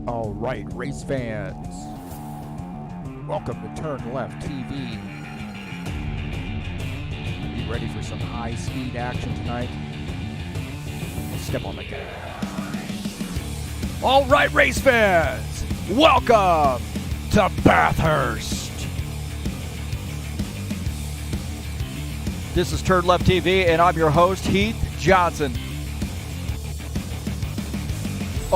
All right, race fans, welcome to TurnLeftTV. Be ready for some high-speed action tonight. Let's step on the gas. All right, race fans, welcome to Bathurst. This is TurnLeftTV, and I'm your host, Heath Johnson.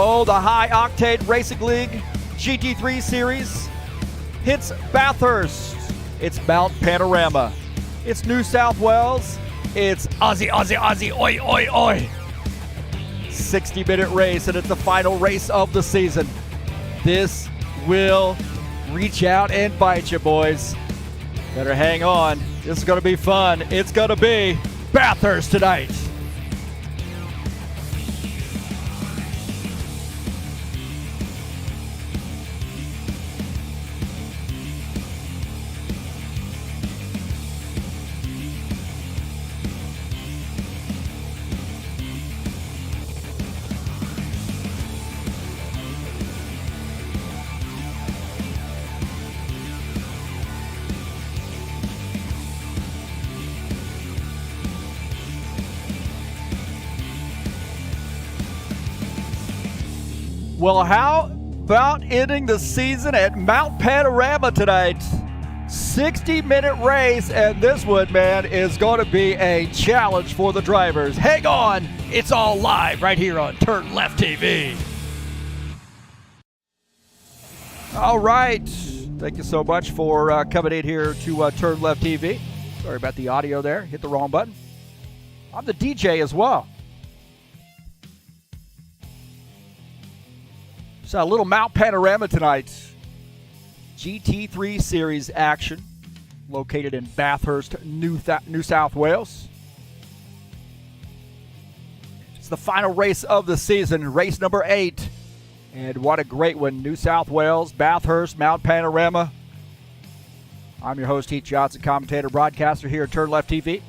Oh, the High Octane Racing League GT3 Series hits Bathurst. It's Mount Panorama. It's New South Wales. It's Aussie, oi, oi, oi. 60-minute race, and it's the final race of the season. This will reach out and bite you, boys. Better hang on. This is going to be fun. It's going to be Bathurst tonight. Well, how about ending the season at Mount Panorama tonight? 60-minute race, and this one, man, is going to be a challenge for the drivers. Hang on, it's all live right here on TurnLeftTV. All right, thank you so much for coming in here to TurnLeftTV. Sorry about the audio there, hit the wrong button. I'm the DJ as well. So a little Mount Panorama tonight. GT3 Series action located in Bathurst, New South Wales. It's the final race of the season, race number 8. And what a great one. New South Wales, Bathurst, Mount Panorama. I'm your host, Heath Johnson, commentator, broadcaster here at TurnLeftTV.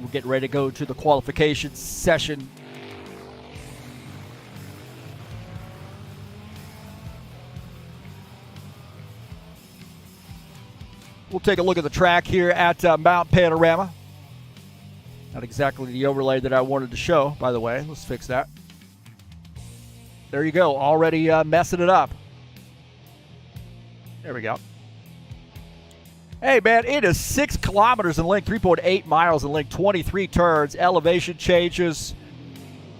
We're getting ready to go to the qualification session. We'll take a look at the track here at Mount Panorama. Not exactly the overlay that I wanted to show, by the way. Let's fix that. There you go, already messing it up. There we go. Hey, man, it is 6 kilometers in length, 3.8 miles in length, 23 turns, elevation changes,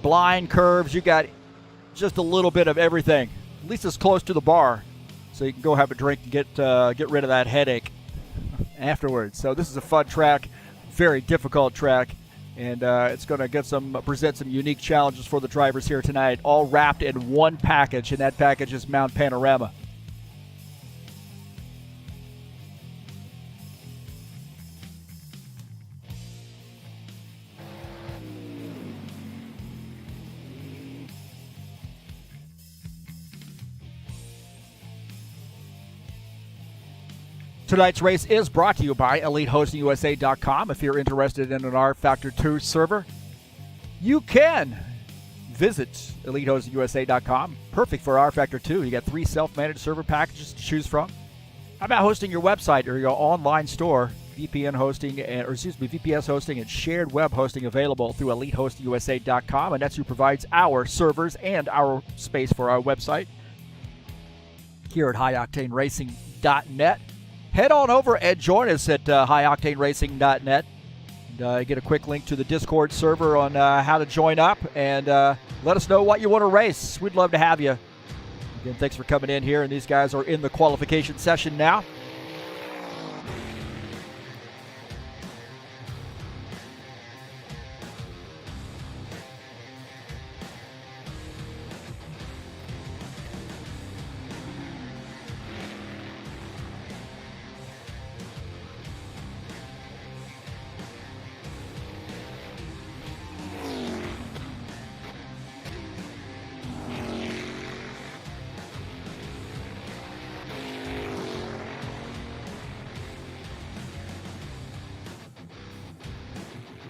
blind curves. You got just a little bit of everything. At least it's close to the bar, so you can go have a drink and get rid of that headache afterwards. So this is a fun track, very difficult track, and it's going to present some unique challenges for the drivers here tonight, all wrapped in one package, and that package is Mount Panorama. Tonight's race is brought to you by EliteHostingUSA.com. If you're interested in an rFactor 2 server, you can visit EliteHostingUSA.com. Perfect for rFactor 2. You got 3 self-managed server packages to choose from. How about hosting your website or your online store? VPS hosting and shared web hosting available through EliteHostingUSA.com, and that's who provides our servers and our space for our website here at HighOctaneRacing.net. Head on over and join us at HighOctaneRacing.net. And, get a quick link to the Discord server on how to join up, and let us know what you want to race. We'd love to have you. Again, thanks for coming in here, and these guys are in the qualification session now.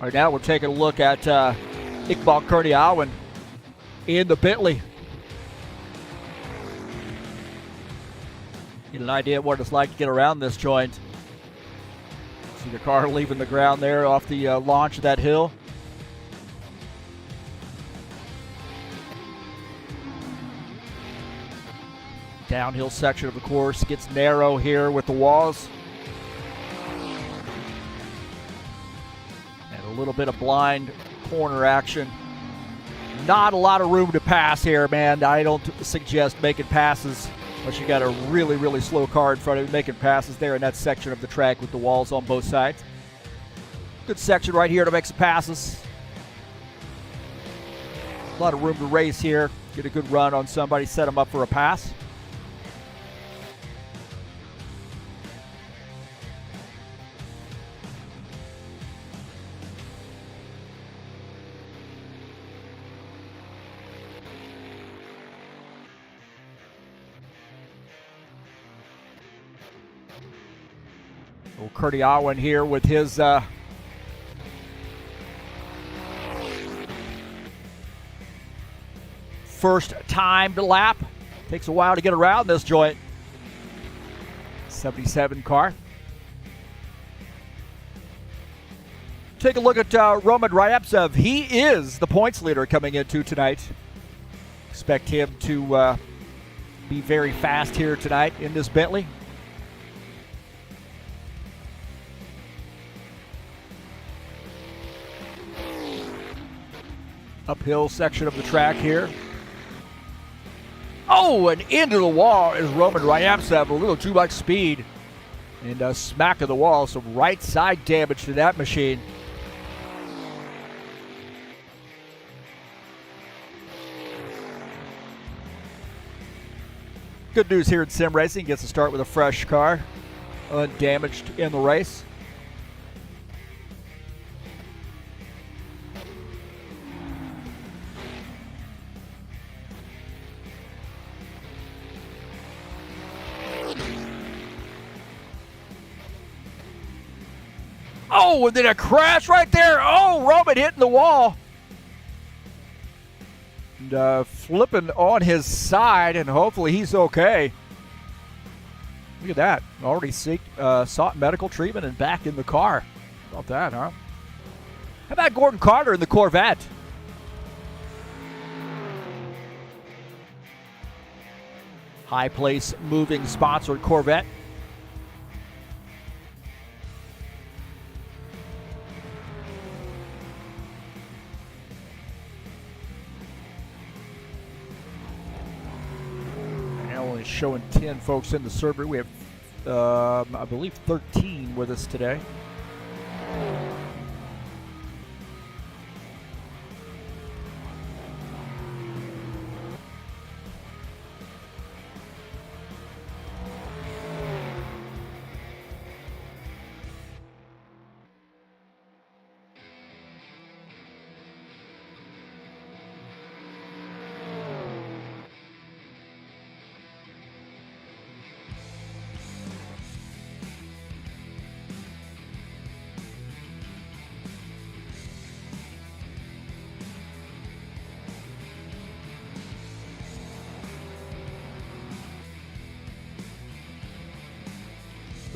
All right, now we're taking a look at Iqbal Kurniawan in the Bentley. Get an idea of what it's like to get around this joint. See the car leaving the ground there off the launch of that hill. Downhill section of the course gets narrow here with the walls. And a little bit of blind corner action. Not a lot of room to pass here, man. I don't suggest making passes unless you got a really, really slow car in front of you, making passes there in that section of the track with the walls on both sides. Good section right here to make some passes. A lot of room to race here. Get a good run on somebody, set them up for a pass. Well, Curdy Owen here with his first timed lap. Takes a while to get around this joint. 77 car. Take a look at Roman Ryabtsev. He is the points leader coming into tonight. Expect him to be very fast here tonight in this Bentley. Uphill section of the track here. Oh, and into the wall is Roman Ryabtsev, a little too much speed. And smack of the wall, some right side damage to that machine. Good news here in sim racing, gets to start with a fresh car, undamaged in the race. Oh, and then a crash right there. Oh, Roman hitting the wall. And flipping on his side, and hopefully he's okay. Look at that. Already sought medical treatment and back in the car. How about that, huh? How about Gordon Carter in the Corvette? High Place Moving sponsored Corvette. Showing 10 folks in the server. We have, I believe, 13 with us today.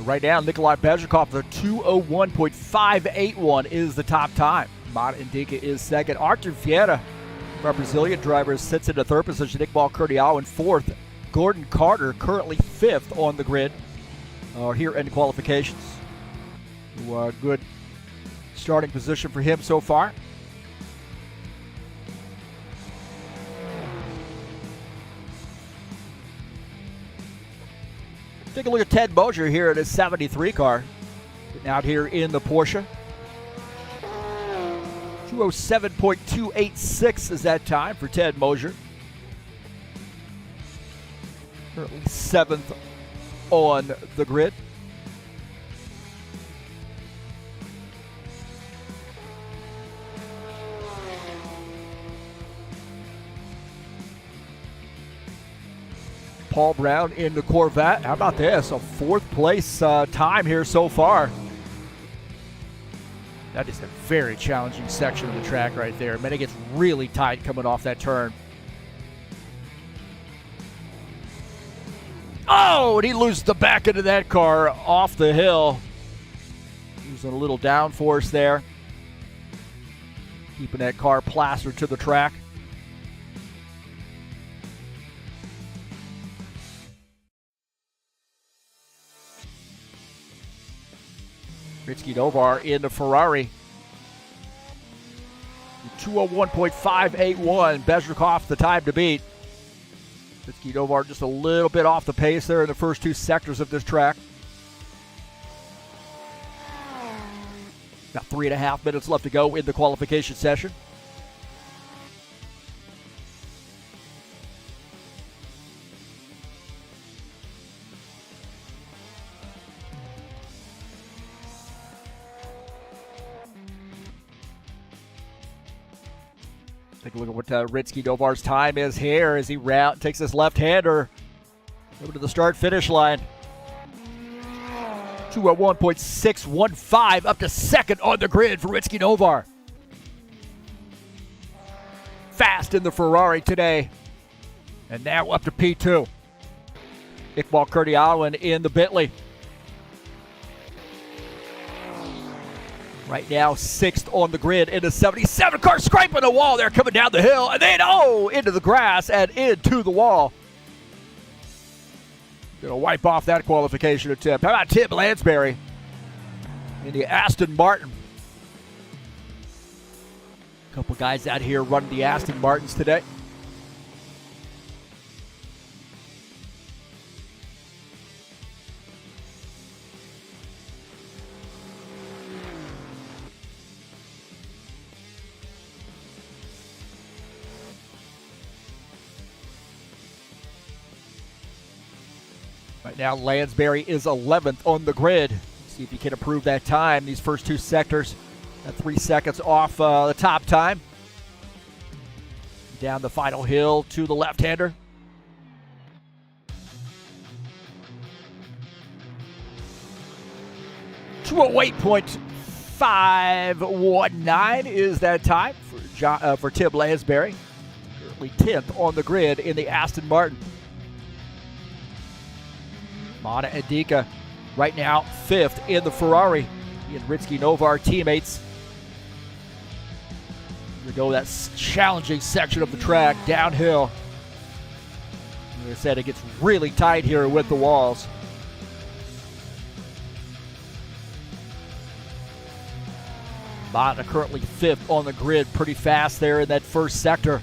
Right now, Nikolai Bezhikov, the 201.581 is the top time. Mata Indica is second. Artur Vieira, our Brazilian driver, sits in the third position. Iqbal Kurdial in fourth. Gordon Carter currently fifth on the grid here in qualifications. Good starting position for him so far. Take a look at Ted Mosier here in his 73 car. Getting out here in the Porsche. 207.286 is that time for Ted Mosier. Currently 7th on the grid. Paul Brown in the Corvette. How about this? A fourth place time here so far. That is a very challenging section of the track right there. Man, it gets really tight coming off that turn. Oh, and he loses the back end of that car off the hill. Using a little downforce there. Keeping that car plastered to the track. Ritsky Dovar in the Ferrari. 201.581. Bezrikov the time to beat. Ritsky Dovar just a little bit off the pace there in the first two sectors of this track. Got 3.5 minutes left to go in the qualification session. Take a look at what Ritsky Dovar's time is here as he takes this left-hander over to the start-finish line. 201.615 up to second on the grid for Ritsky Dovar. Fast in the Ferrari today. And now up to P2. Iqbal Kurdialin in the Bentley. Right now, sixth on the grid in the 77 car, scraping the wall there, coming down the hill, and then, into the grass and into the wall. Gonna wipe off that qualification attempt. How about Tim Lansbury in the Aston Martin? A couple guys out here running the Aston Martins today. Right now, Lansbury is 11th on the grid. See if he can improve that time. These first two sectors, 3 seconds off the top time. Down the final hill to the left-hander. .519 is that time for Tim Lansbury. Currently 10th on the grid in the Aston Martin. Mata and Dika right now 5th in the Ferrari. He and Ritsky Dovar teammates. Here we go, that challenging section of the track, downhill. Like I said, it gets really tight here with the walls. Mata currently 5th on the grid, pretty fast there in that first sector.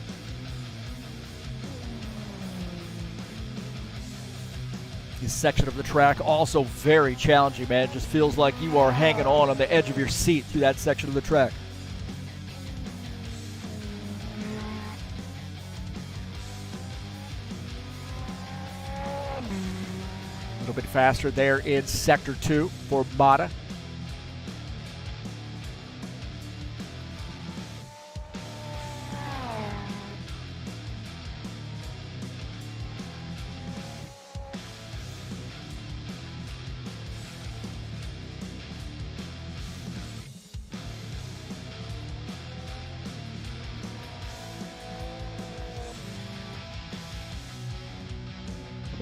This section of the track also very challenging, man. It just feels like you are hanging on the edge of your seat through that section of the track. A little bit faster there in Sector 2 for Mata.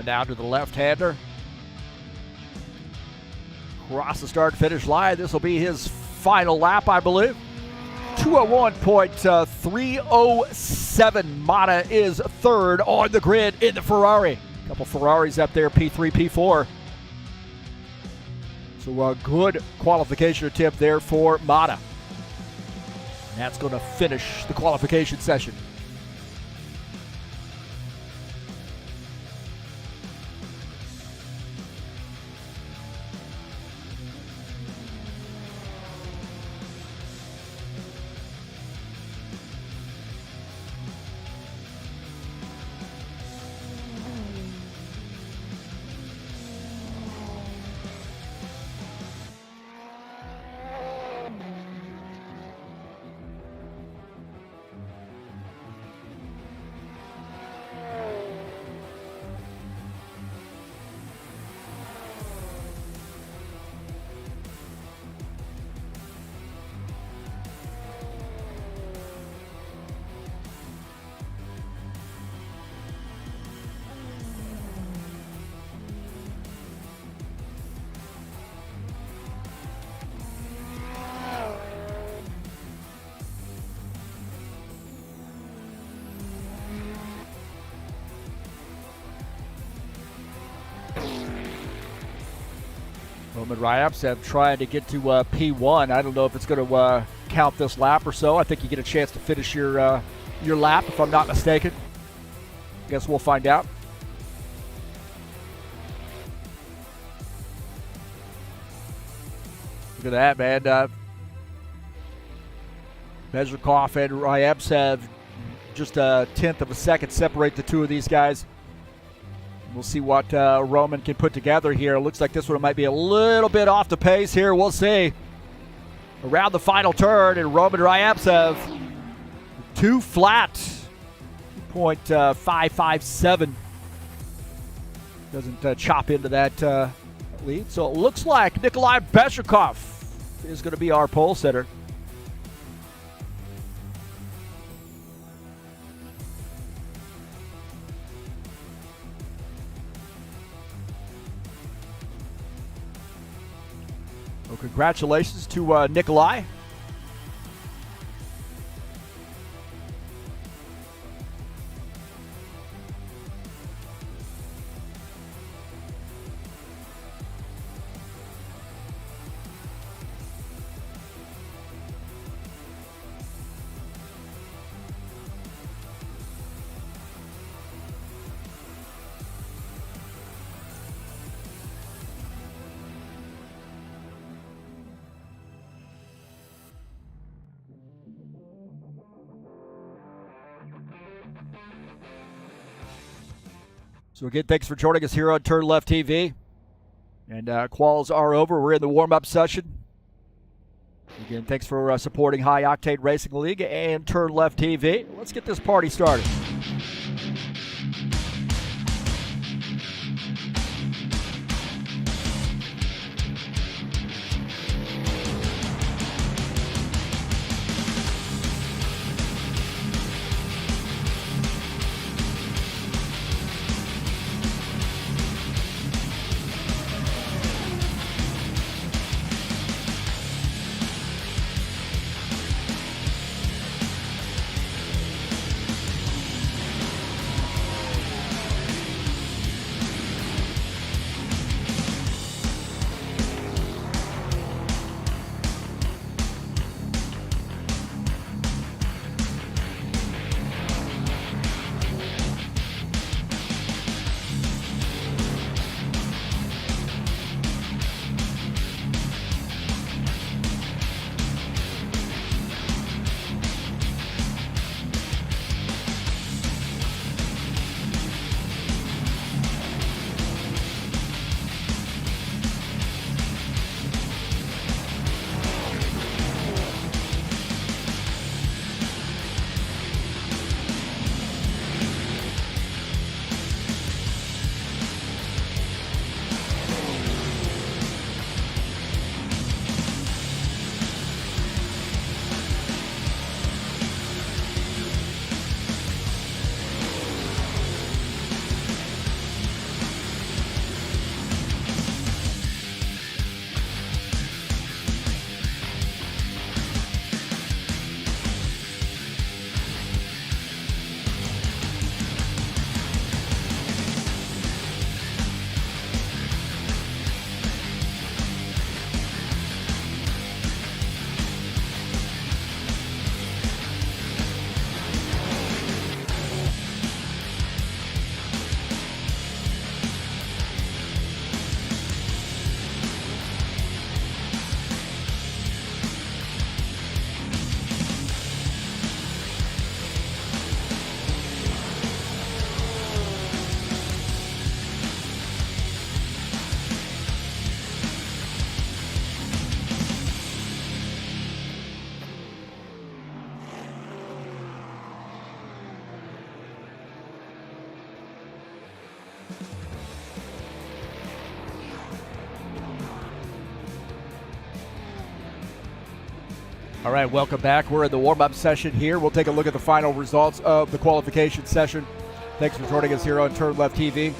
Down to the left-hander. Across the start-finish line. This will be his final lap, I believe. 201.307. Mata is third on the grid in the Ferrari. A couple Ferraris up there, P3, P4. So a good qualification attempt there for Mata. And that's going to finish the qualification session. Roman Ryaptsev trying to get to P1. I don't know if it's going to count this lap or so. I think you get a chance to finish your lap, if I'm not mistaken. Guess we'll find out. Look at that, man. Bezhikov and Ryaptsev just a tenth of a second separate the two of these guys. We'll see what Roman can put together here. It looks like this one might be a little bit off the pace here. We'll see. Around the final turn, and Roman Ryaptsev, too flat. 2.557. Doesn't chop into that lead. So it looks like Nikolai Bezhikov is going to be our pole sitter. Well, congratulations to Nikolai. So again, thanks for joining us here on TurnLeftTV. And quals are over. We're in the warm-up session. Again, thanks for supporting High Octane Racing League and TurnLeftTV. Let's get this party started. All right, welcome back. We're in the warm-up session here. We'll take a look at the final results of the qualification session. Thanks for joining us here on TurnLeftTV.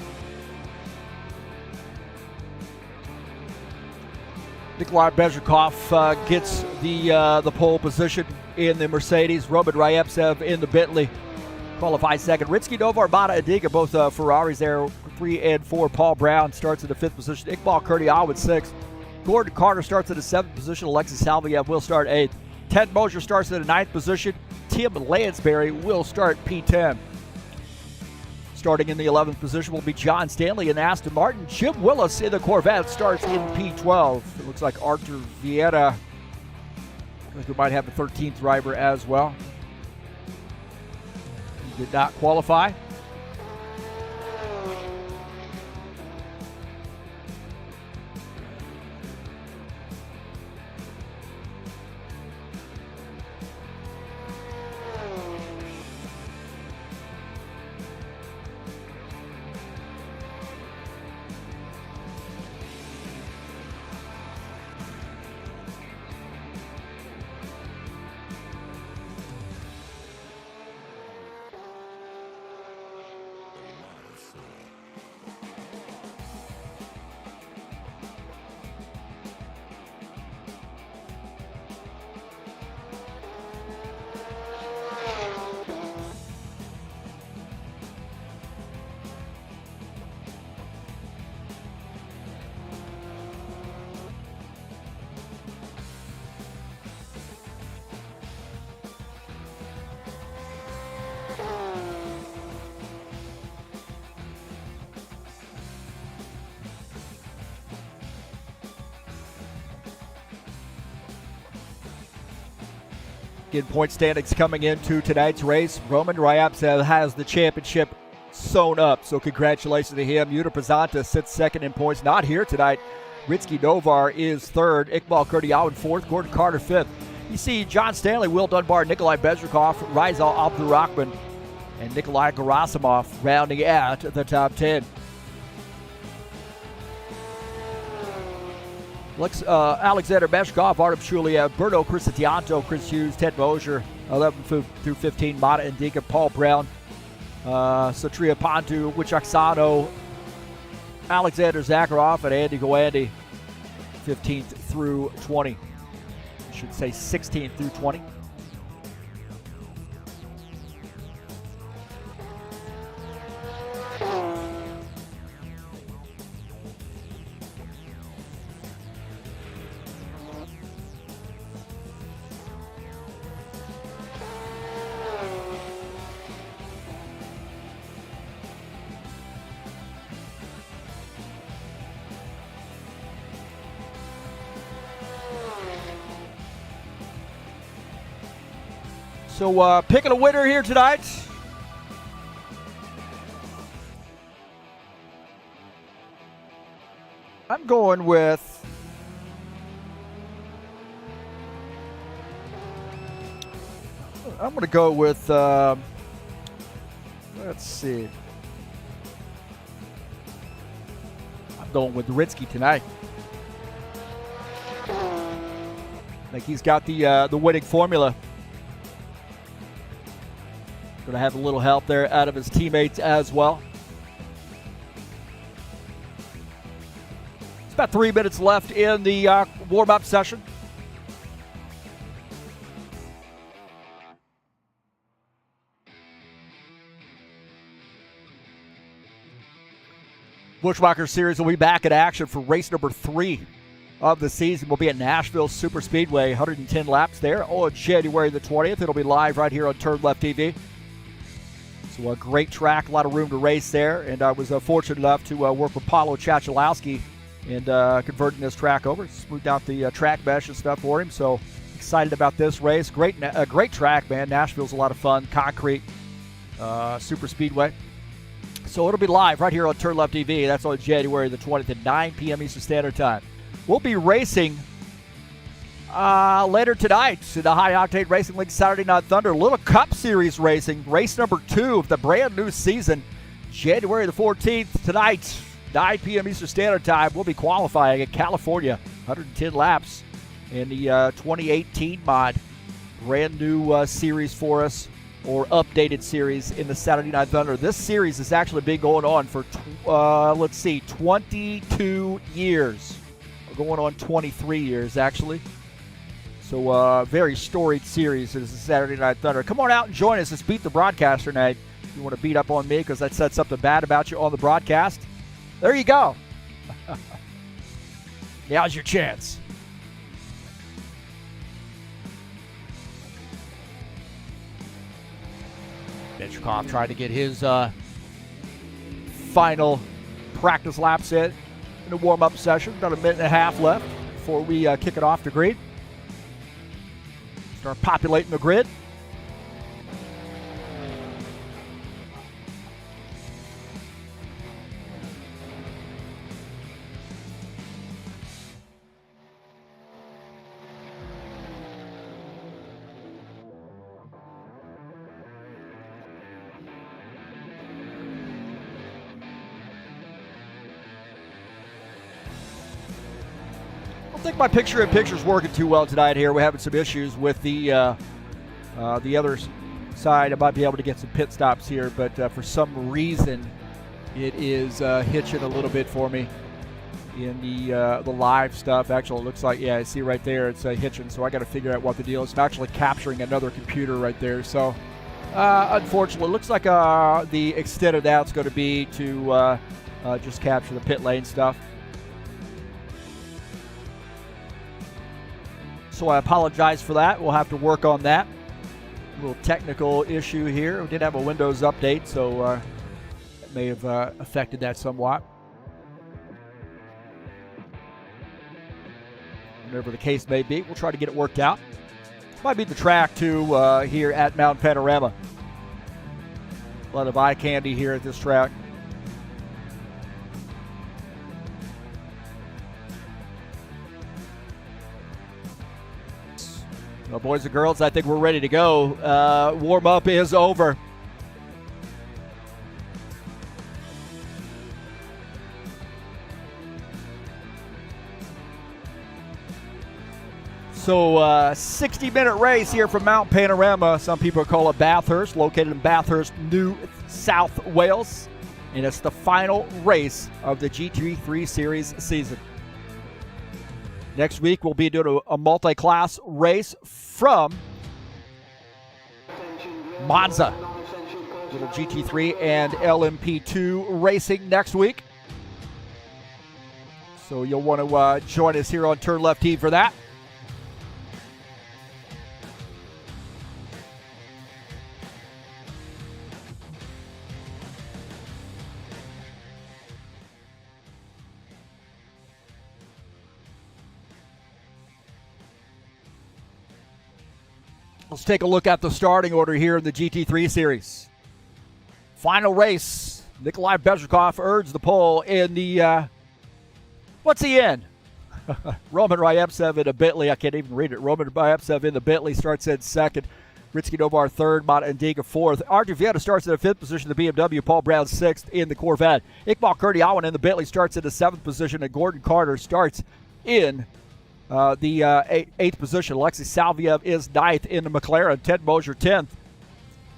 Nikolai Bezhikov gets the pole position in the Mercedes. Roman Ryaptsev in the Bentley qualifies second. Ritsky Nova, Armada, Adiga, both Ferraris there, 3 and 4. Paul Brown starts in the 5th position. Iqbal Kurdial with 6th. Gordon Carter starts at the 7th position. Alexis Salviev will start 8th. Ted Mosier starts at the 9th position. Tim Lansbury will start P10. Starting in the 11th position will be John Stanley in Aston Martin. Jim Willis in the Corvette starts in P12. It looks like Arthur Vieira, I think we might have the 13th driver as well. He did not qualify. Again, point standings coming into tonight's race. Roman Ryabtsev has the championship sewn up, so congratulations to him. Yuta Pazanta sits second in points, not here tonight. Ritsky Novar is third. Iqbal Kurdiawan fourth. Gordon Carter fifth. You see John Stanley, Will Dunbar, Nikolai Bezrikov, Rizal Abdurrahman, and Nikolai Gerasimov rounding out the top 10. Alexander Meshkov, Artem Shulia, Berto Crisatianto, Chris Hughes, Ted Mosier, 11 through 15, Mata Indica, Paul Brown, Satria Pantu, Wichaksano, Alexander Zakharov, and Andy Goandi, 15th through 20. I should say 16th through 20. So picking a winner here tonight. I'm going with let's see. I'm going with Ritsky tonight. I think he's got the winning formula. Going to have a little help there out of his teammates as well. It's about 3 minutes left in the warm-up session. Bushwhacker Series will be back in action for race number 3 of the season. Will be at Nashville Super Speedway, 110 laps there on January the 20th. It'll be live right here on TurnLeftTV. So a great track, a lot of room to race there, and I was fortunate enough to work with Paulo Chachalowski and converting this track over, smoothed out the track mesh and stuff for him. So excited about this race. Great track, man. Nashville's a lot of fun. Concrete, super speedway. So it'll be live right here on TurnLeftTV. That's on January the 20th at 9 p.m. Eastern Standard Time. We'll be racing later tonight in the High Octane Racing League Saturday Night Thunder Little Cup Series racing, race number 2 of the brand new season, January the 14th tonight, 9 p.m. Eastern Standard Time. We'll be qualifying at California, 110 laps in the 2018 mod, brand new series for us, or updated series in the Saturday Night Thunder. This series has actually been going on for 22 years. We're going on 23 years actually. So very storied series is the Saturday Night Thunder. Come on out and join us. Let's beat the broadcaster night. If you want to beat up on me because I said something bad about you on the broadcast, there you go. Now's your chance. Benchikoff tried to get his final practice laps in a warm-up session. About a minute and a half left before we kick it off to green. Start populating the grid. I think my picture-in-picture's working too well tonight here. We're having some issues with the other side. I might be able to get some pit stops here, but for some reason it is hitching a little bit for me in the live stuff. Actually, it looks like, yeah, I see right there it's hitching, so I got to figure out what the deal is. It's actually capturing another computer right there. So, unfortunately, it looks like the extent of that's going to be to just capture the pit lane stuff. So I apologize for that. We'll have to work on that. A little technical issue here. We did have a Windows update, so it may have affected that somewhat. Whatever the case may be, we'll try to get it worked out. This might be the track, too, here at Mount Panorama. A lot of eye candy here at this track. Well, boys and girls, I think we're ready to go. Warm-up is over. So, 60-minute race here from Mount Panorama. Some people call it Bathurst, located in Bathurst, New South Wales. And it's the final race of the GT3 Series season. Next week, we'll be doing a multi-class race from Monza. Little GT3 and LMP2 racing next week. So you'll want to join us here on TurnLeftTV for that. Let's take a look at the starting order here in the GT3 Series. Final race. Nikolai Bezrikov earns the pole in the, what's he in? Roman Ryevtsev in a Bentley. I can't even read it. Roman Ryevtsev in the Bentley starts in second. Ritsky Novar third. Mata Indiga fourth. Artur Vieta starts in the fifth position. The BMW. Paul Brown sixth in the Corvette. Iqbal Kurdiawan in the Bentley starts in the seventh position. And Gordon Carter starts in the eighth position. Alexei Salviev is ninth in the McLaren. Ted Mosier 10th.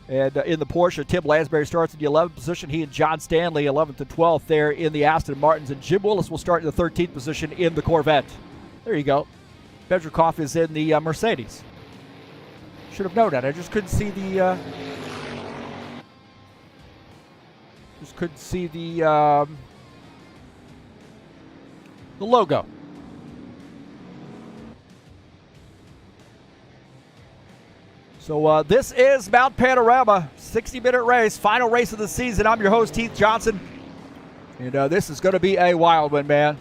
And in the Porsche, Tim Lansbury starts in the 11th position. He and John Stanley, 11th and 12th there in the Aston Martins. And Jim Willis will start in the 13th position in the Corvette. There you go. Bezrikov is in the Mercedes. Should have known that. I just couldn't see the logo. So this is Mount Panorama, 60-minute race, final race of the season. I'm your host, Heath Johnson. And this is going to be a wild one, man.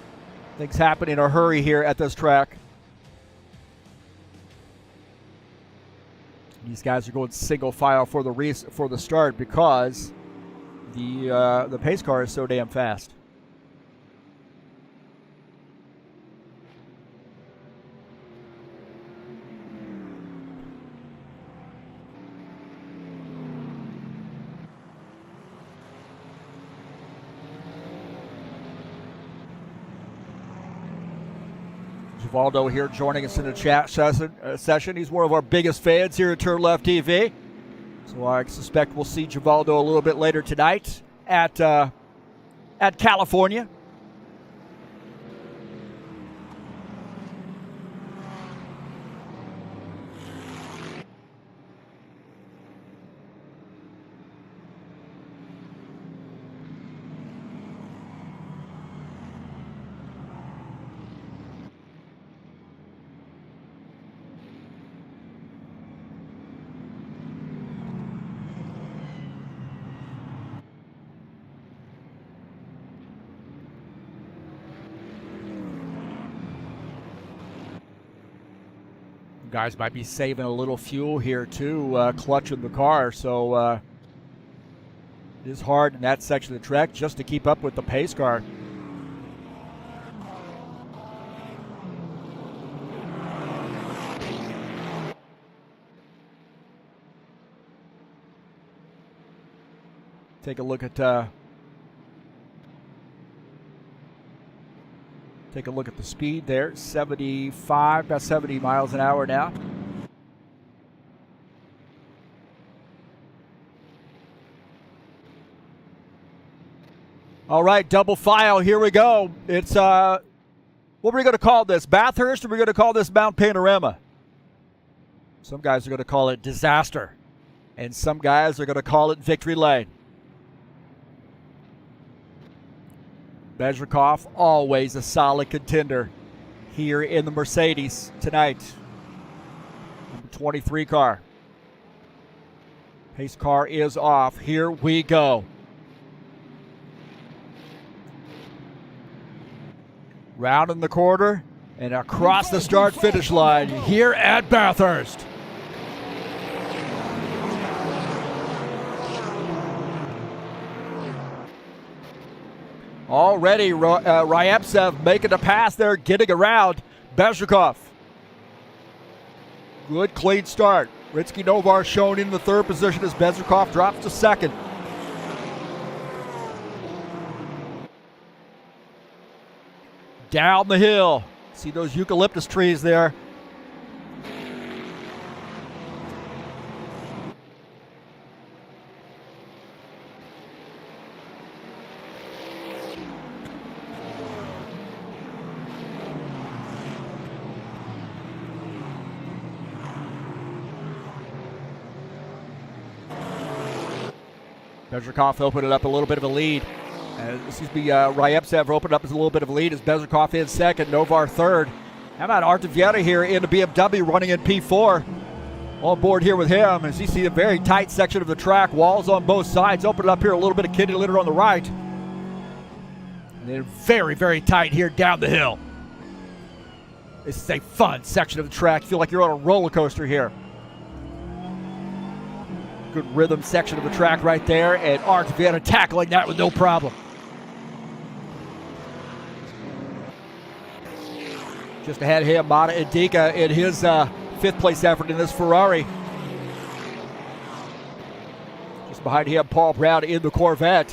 Things happen in a hurry here at this track. These guys are going single file for the start because the pace car is so damn fast. Givaldo here joining us in the chat session. He's one of our biggest fans here at TurnLeftTV. So I suspect we'll see Givaldo a little bit later tonight at California. Guys might be saving a little fuel here too, clutching the car, so it is hard in that section of the track just to keep up with the pace car. Take a look at the speed there. 75, about 70 miles an hour now. All right, double file. Here we go. It's what are we going to call this? Bathurst, or are we going to call this Mount Panorama? Some guys are going to call it Disaster, and some guys are going to call it Victory Lane. Bezrikov, always a solid contender here in the Mercedes tonight. Number 23 car. Pace car is off. Here we go. Round in the corner and across the start-finish line here at Bathurst. Already Ryepsev making a pass there, getting around Bezrikov. Good clean start. Ritsky Novar shown in the third position as Bezrikov drops to second. Down the hill. See those eucalyptus trees there. Bezrikov opened it up a little bit of a lead. Ryepsev opened up as a little bit of a lead as Bezrikov in second, Novar third. How about Artevieta here in the BMW running in P4? On board here with him as you see a very tight section of the track. Walls on both sides. Open it up here, a little bit of kitty litter on the right. And then very, very tight here down the hill. This is a fun section of the track. Feel like you're on a roller coaster here. Good rhythm section of the track right there, and Artevieta tackling that with no problem. Just ahead of him, Mata Indika in his fifth place effort in this Ferrari. Just behind him, Paul Brown in the Corvette.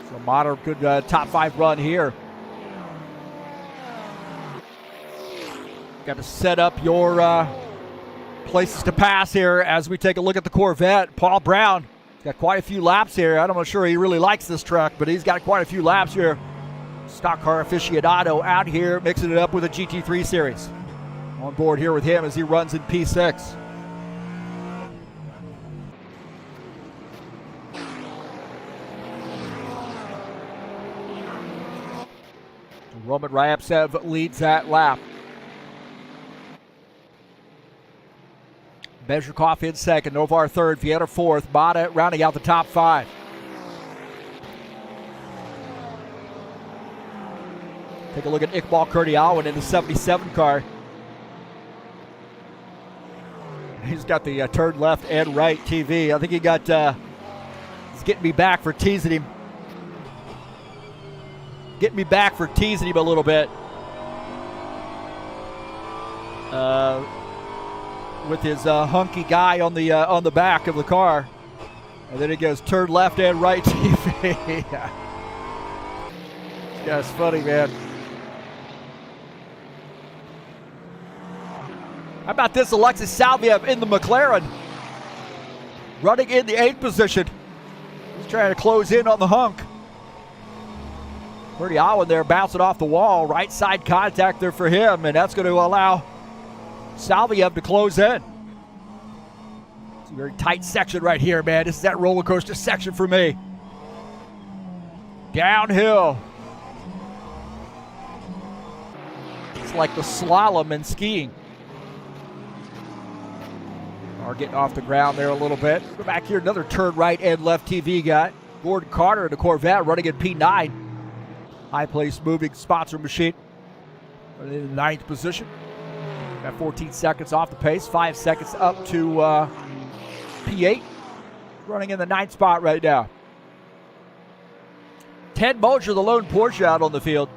So Mata, good top five run here. Got to set up your places to pass here as we take a look at the Corvette. Paul Brown got quite a few laps here. I'm not sure he really likes this truck, but he's got quite a few laps here. Stock car aficionado out here mixing it up with a GT3 Series. On board here with him as he runs in P6. Roman Ryepsev leads that lap. Bezrikov in second, Novar third, Vieta fourth, Mata rounding out the top five. Take a look at Iqbal Kurdiawan in the 77 car. He's got the turn left and right TV. I think he got, he's getting me back for teasing him. Getting me back for teasing him a little bit. With his hunky guy on the back of the car. And then it goes turn left and right TV. Yeah, it's funny, man. How about this Alexis Salviev in the McLaren? Running in the 8th position. He's trying to close in on the hunk. Kurdiawan there bouncing off the wall. Right side contact there for him, and that's going to allow Salviev to close in. It's a very tight section right here, man. This is that roller coaster section for me. Downhill. It's like the slalom in skiing. Are getting off the ground there a little bit. Go back here, another turn right and left TV guy. Gordon Carter in the Corvette running in P9. High place moving sponsor machine. In the 9th position. Got 14 seconds off the pace, 5 seconds up to P8. Running in the 9th spot right now. Ted Mosher, the lone Porsche out on the field.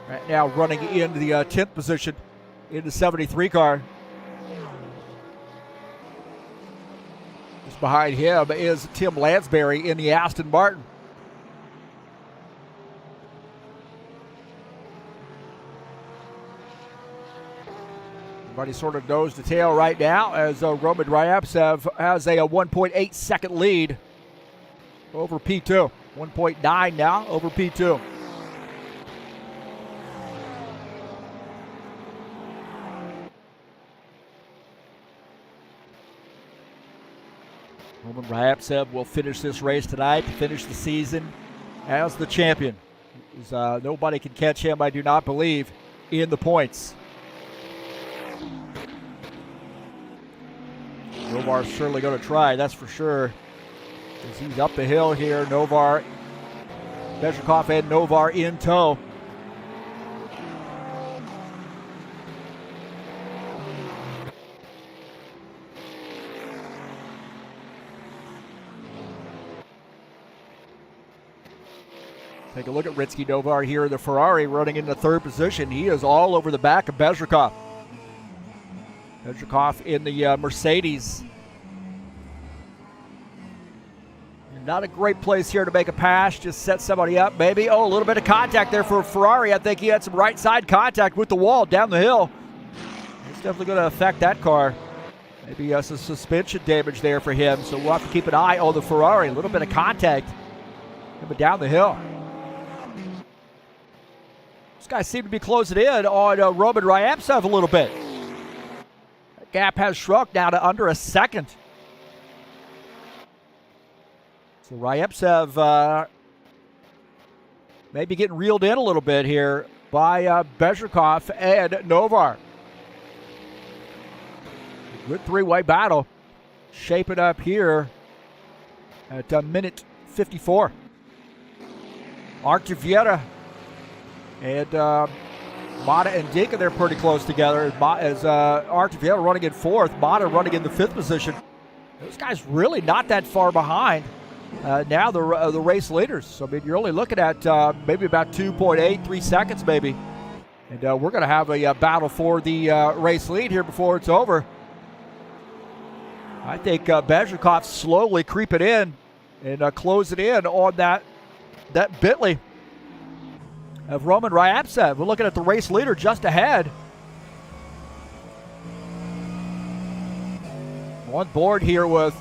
Right now running in the 10th position in the 73 car. Just behind him is Tim Lansbury in the Aston Martin. Everybody sort of nose to tail right now as Roman Ryabtsev has a 1.8 second lead over P2. 1.9 now over P2. Roman Ryabtsev will finish this race tonight to finish the season as the champion. Nobody can catch him, I do not believe, in the points. Novar's certainly going to try, that's for sure. As he's up the hill here, Novar, Bezhikov and Novar in tow. Take a look at Ritsky Novar here in the Ferrari running into 3rd position. He is all over the back of Bezhikov. Bezhikov in the Mercedes. Not a great place here to make a pass. Just set somebody up, maybe. Oh, a little bit of contact there for Ferrari. I think he had some right side contact with the wall down the hill. It's definitely going to affect that car. Maybe some suspension damage there for him. So we'll have to keep an eye on the Ferrari. A little bit of contact coming down the hill. This guy seemed to be closing in on Roman Ryabtsev a little bit. That gap has shrunk now to under a second. So Ryabtsev maybe getting reeled in a little bit here by Bezhikov and Novar. Good three-way battle shaping up here at minute 54. Arctiviera and Mata and Dinka, they're pretty close together as Arctiviera running in 4th, Mata running in the 5th position. Those guys really not that far behind. Now the race leaders. So I mean, you're only looking at maybe about 2.83 seconds maybe. And we're going to have a battle for the race lead here before it's over. I think Bezhikov slowly creeping in and closing in on that Bentley of Roman Ryabtsev. We're looking at the race leader just ahead. On board here with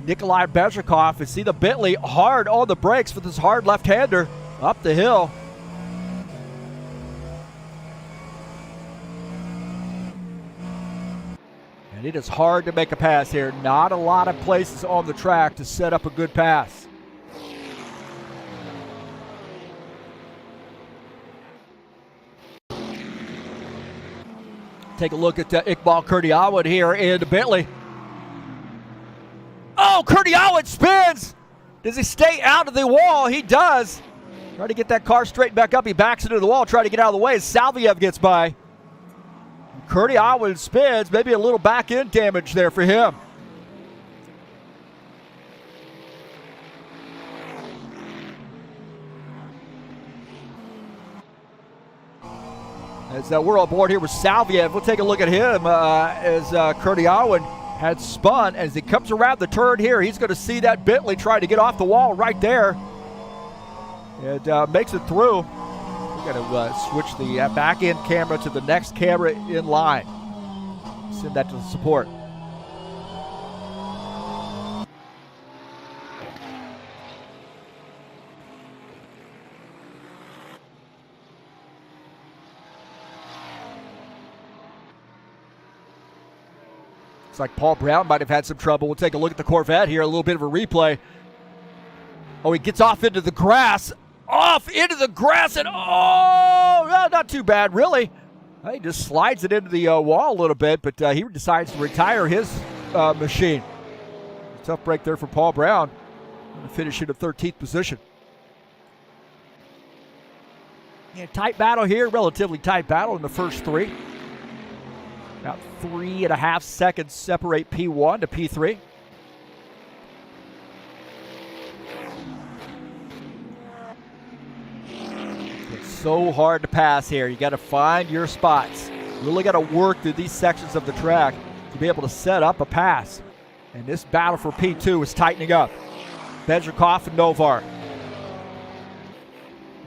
Nikolai Bezhikov. You see the Bentley hard on the brakes for this hard left-hander up the hill. And it is hard to make a pass here. Not a lot of places on the track to set up a good pass. Take a look at Iqbal Kurdiawan here in the Bentley. Oh, Kurdiawan spins! Does he stay out of the wall? He does. Try to get that car straightened back up. He backs into the wall, trying to get out of the way as Salviev gets by. Kurdiawan spins. Maybe a little back end damage there for him. As we're on board here with Salviev, we'll take a look at him as Kurdiawan had spun. As he comes around the turn here, he's going to see that Bentley trying to get off the wall right there. And makes it through. We're going to switch the back end camera to the next camera in line. Send that to the support. Looks like Paul Brown might have had some trouble. We'll take a look at the Corvette here, a little bit of a replay. Oh, he gets off into the grass. Off into the grass, and oh, no, not too bad, really. He just slides it into the wall a little bit, but he decides to retire his machine. Tough break there for Paul Brown. Finishing in 13th position. Yeah, tight battle here, relatively tight battle in the first three. About 3.5 seconds separate P1 to P3. It's so hard to pass here. You got to find your spots. Really got to work through these sections of the track to be able to set up a pass. And this battle for P2 is tightening up. Bezrikov and Novar.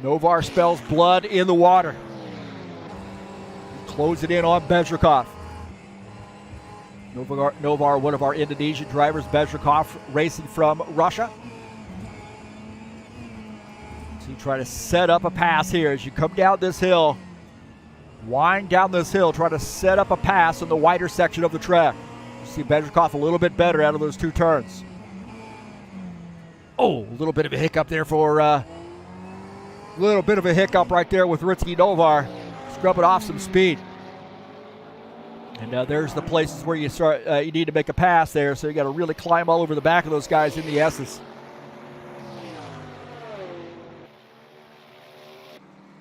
Novar spells blood in the water. Close it in on Bezrikov. Novar, one of our Indonesian drivers. Bezrikov racing from Russia. So you try to set up a pass here as you come down this hill. Wind down this hill, try to set up a pass in the wider section of the track. You see Bezrikov a little bit better out of those two turns. Oh, a little bit of a hiccup there for little bit of a hiccup right there with Ritsky Novar. Scrubbing off some speed. And there's the places where you start. You need to make a pass there, so you got to really climb all over the back of those guys in the S's.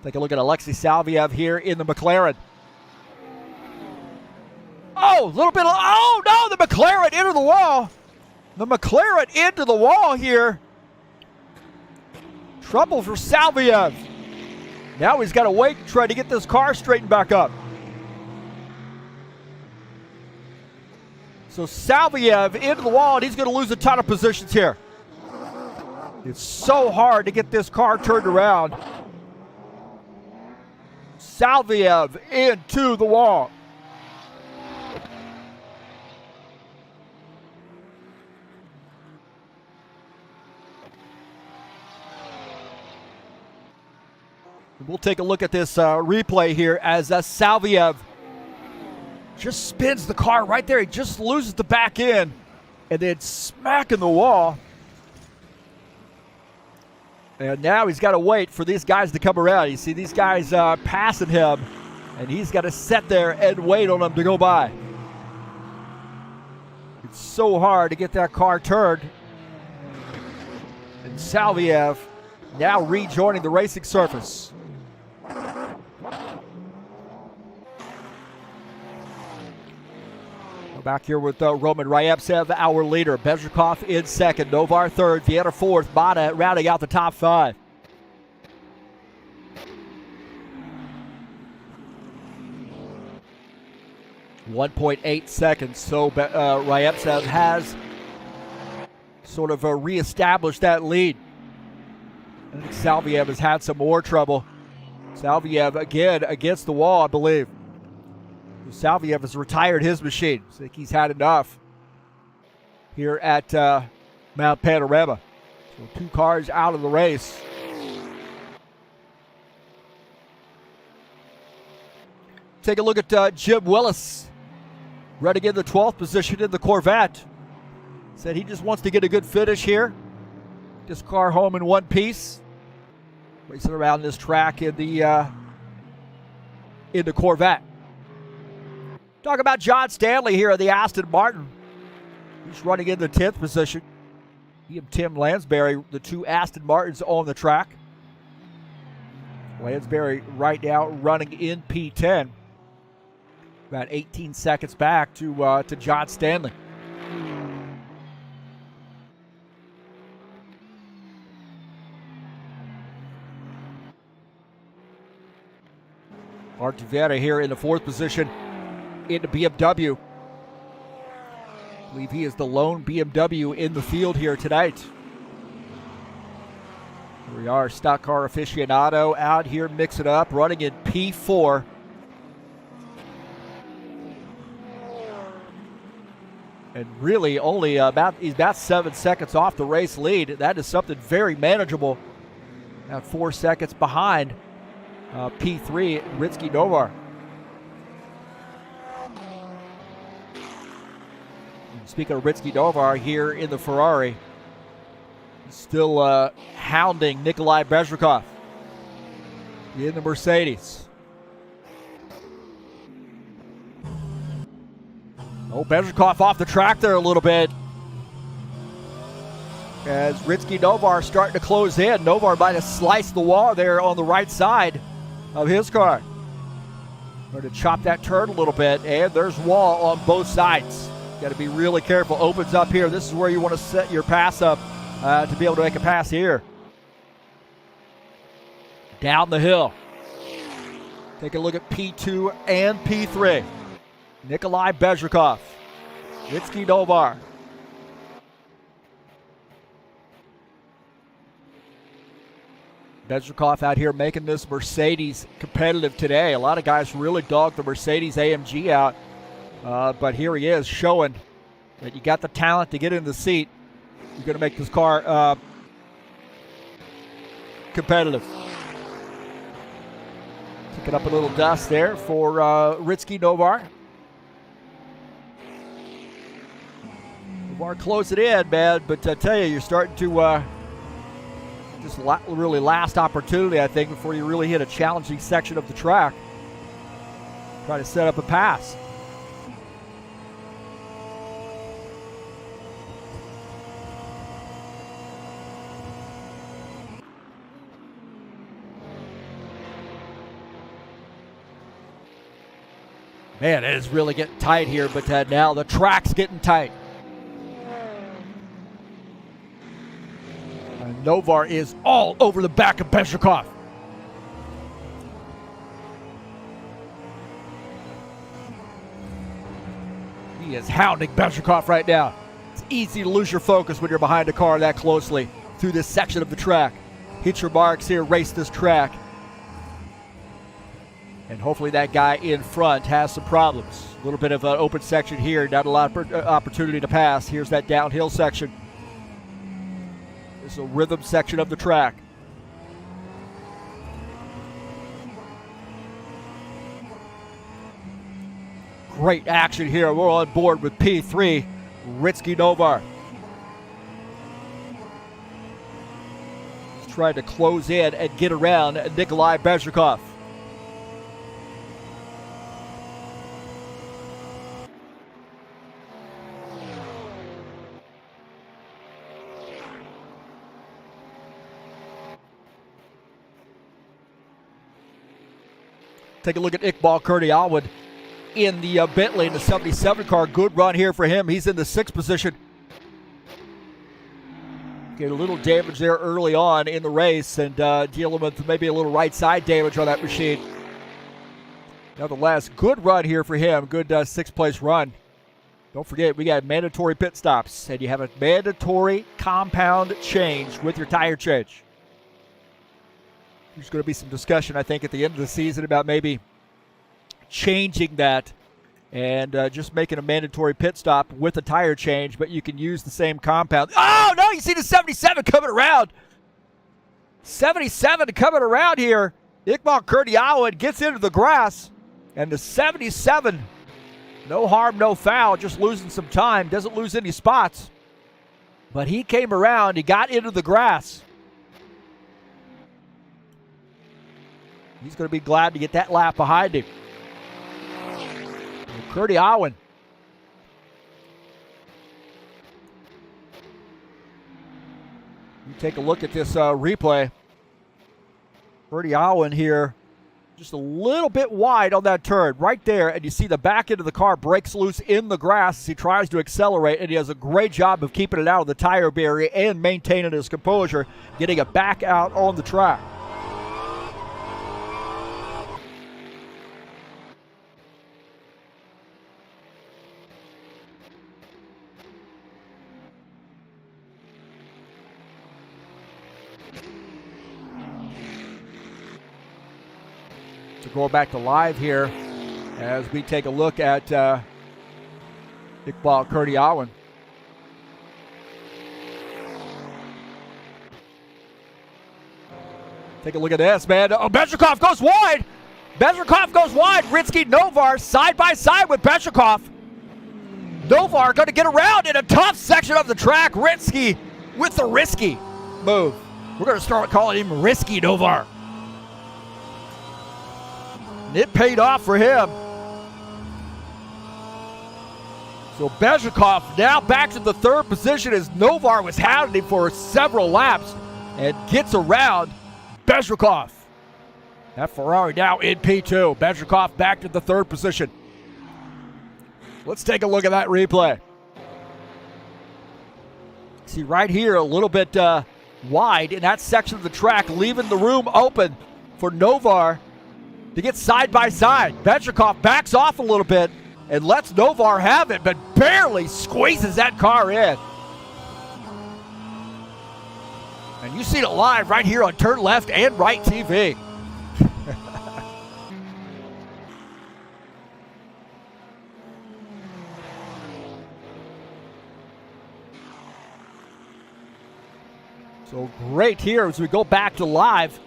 Take a look at Alexei Salviev here in the McLaren. Oh, a little bit of, oh no, the McLaren into the wall. The McLaren into the wall here. Trouble for Salviev. Now he's got to wait and try to get this car straightened back up. So Salviev into the wall, and he's going to lose a ton of positions here. It's so hard to get this car turned around. Salviev into the wall. We'll take a look at this replay here as Salviev just spins the car right there. He just loses the back end and then smacking the wall. And now he's got to wait for these guys to come around. You see these guys passing him, and he's got to sit there and wait on them to go by. It's so hard to get that car turned. And Salviev now rejoining the racing surface. Back here with Roman Ryevtsev, our leader. Bezrikov in second, Novar third, Vienna fourth, Mata rounding out the top five. .8 seconds, so Ryevtsev has sort of reestablished that lead. I think Salviev has had some more trouble. Salviev again against the wall, I believe. Salviev has retired his machine. I think he's had enough here at Mount Panorama. So 2 cars out of the race. Take a look at Jim Willis, running in the 12th position in the Corvette. Said he just wants to get a good finish here. This car home in one piece. Racing around this track in the Corvette. Talk about John Stanley here at the Aston Martin. He's running in the 10th position. He and Tim Lansbury, the 2 Aston Martins on the track. Lansbury right now running in P10. About 18 seconds back to John Stanley. Art Vera here in the 4th position in the BMW. I believe he is the lone BMW in the field here tonight. Here we are, stock car aficionado out here mixing up, running in P4. And really only he's about 7 seconds off the race lead. That is something very manageable. About 4 seconds behind P3, Ritsky Novar. Speaking of Ritsky Novar here in the Ferrari, he's still hounding Nikolai Bezrikov in the Mercedes. Oh, Bezrikov off the track there a little bit. As Ritsky Novar starting to close in. Novar might have sliced the wall there on the right side of his car. Going to chop that turn a little bit, and there's wall on both sides. Got to be really careful. Opens up here. This is where you want to set your pass up to be able to make a pass here. Down the hill. Take a look at P2 and P3. Nikolai Bezrikov. Ritsky Novar. Bezrikov out here making this Mercedes competitive today. A lot of guys really dogged the Mercedes-AMG out. But here he is showing that you got the talent to get in the seat. You're going to make this car competitive. Picking up a little dust there for Ritsky Novar. Novar close it in, man, but I tell you, you're starting to just really last opportunity, I think, before you really hit a challenging section of the track. Try to set up a pass. Man, it is really getting tight here, but now the track's getting tight. Novar is all over the back of Bezrikov. He is hounding Bezrikov right now. It's easy to lose your focus when you're behind a car that closely through this section of the track. Hit your marks here, race this track. And hopefully that guy in front has some problems. A little bit of an open section here, not a lot of opportunity to pass. Here's that downhill section. This is a rhythm section of the track. Great action here. We're on board with P3, Ritsky Novar. He's trying to close in and get around Nikolai Bezrikov. Take a look at Iqbal Kurdialwood in the Bentley in the 77 car. Good run here for him. He's in the 6th position. Get a little damage there early on in the race and dealing with maybe a little right side damage on that machine. Nevertheless, good run here for him. Good 6th place run. Don't forget, we got mandatory pit stops, and you have a mandatory compound change with your tire change. There's going to be some discussion, I think, at the end of the season about maybe changing that and just making a mandatory pit stop with a tire change, but you can use the same compound. Oh, no, you see the 77 coming around. 77 coming around here. Iqbal Kurdialwood gets into the grass, and the 77, no harm, no foul, just losing some time, doesn't lose any spots. But he came around, he got into the grass. He's going to be glad to get that lap behind him. Kurdialwood. You take a look at this replay. Kurdialwood here, just a little bit wide on that turn right there, and you see the back end of the car breaks loose in the grass as he tries to accelerate, and he does a great job of keeping it out of the tire barrier and maintaining his composure, getting it back out on the track. So going back to live here as we take a look at Iqbal Kurdialwood. Take a look at this, man. Oh, Bezrikov goes wide. Bezrikov goes wide. Ritsky Novar side by side with Bezrikov. Novar going to get around in a tough section of the track. Ritsky with the risky move. We're going to start calling him Risky Novar. It paid off for him. So Bezrikov now back to the 3rd position as Novar was hounding him for several laps and gets around Bezrikov. That Ferrari now in P2. Bežikov back to the third position. Let's take a look at that replay. See right here, a little bit wide in that section of the track, leaving the room open for Novar to get side by side. Bežikov backs off a little bit and lets Novar have it, but barely squeezes that car in. And you see it live right here on TurnLeft and Right TV. So great here as we go back to live.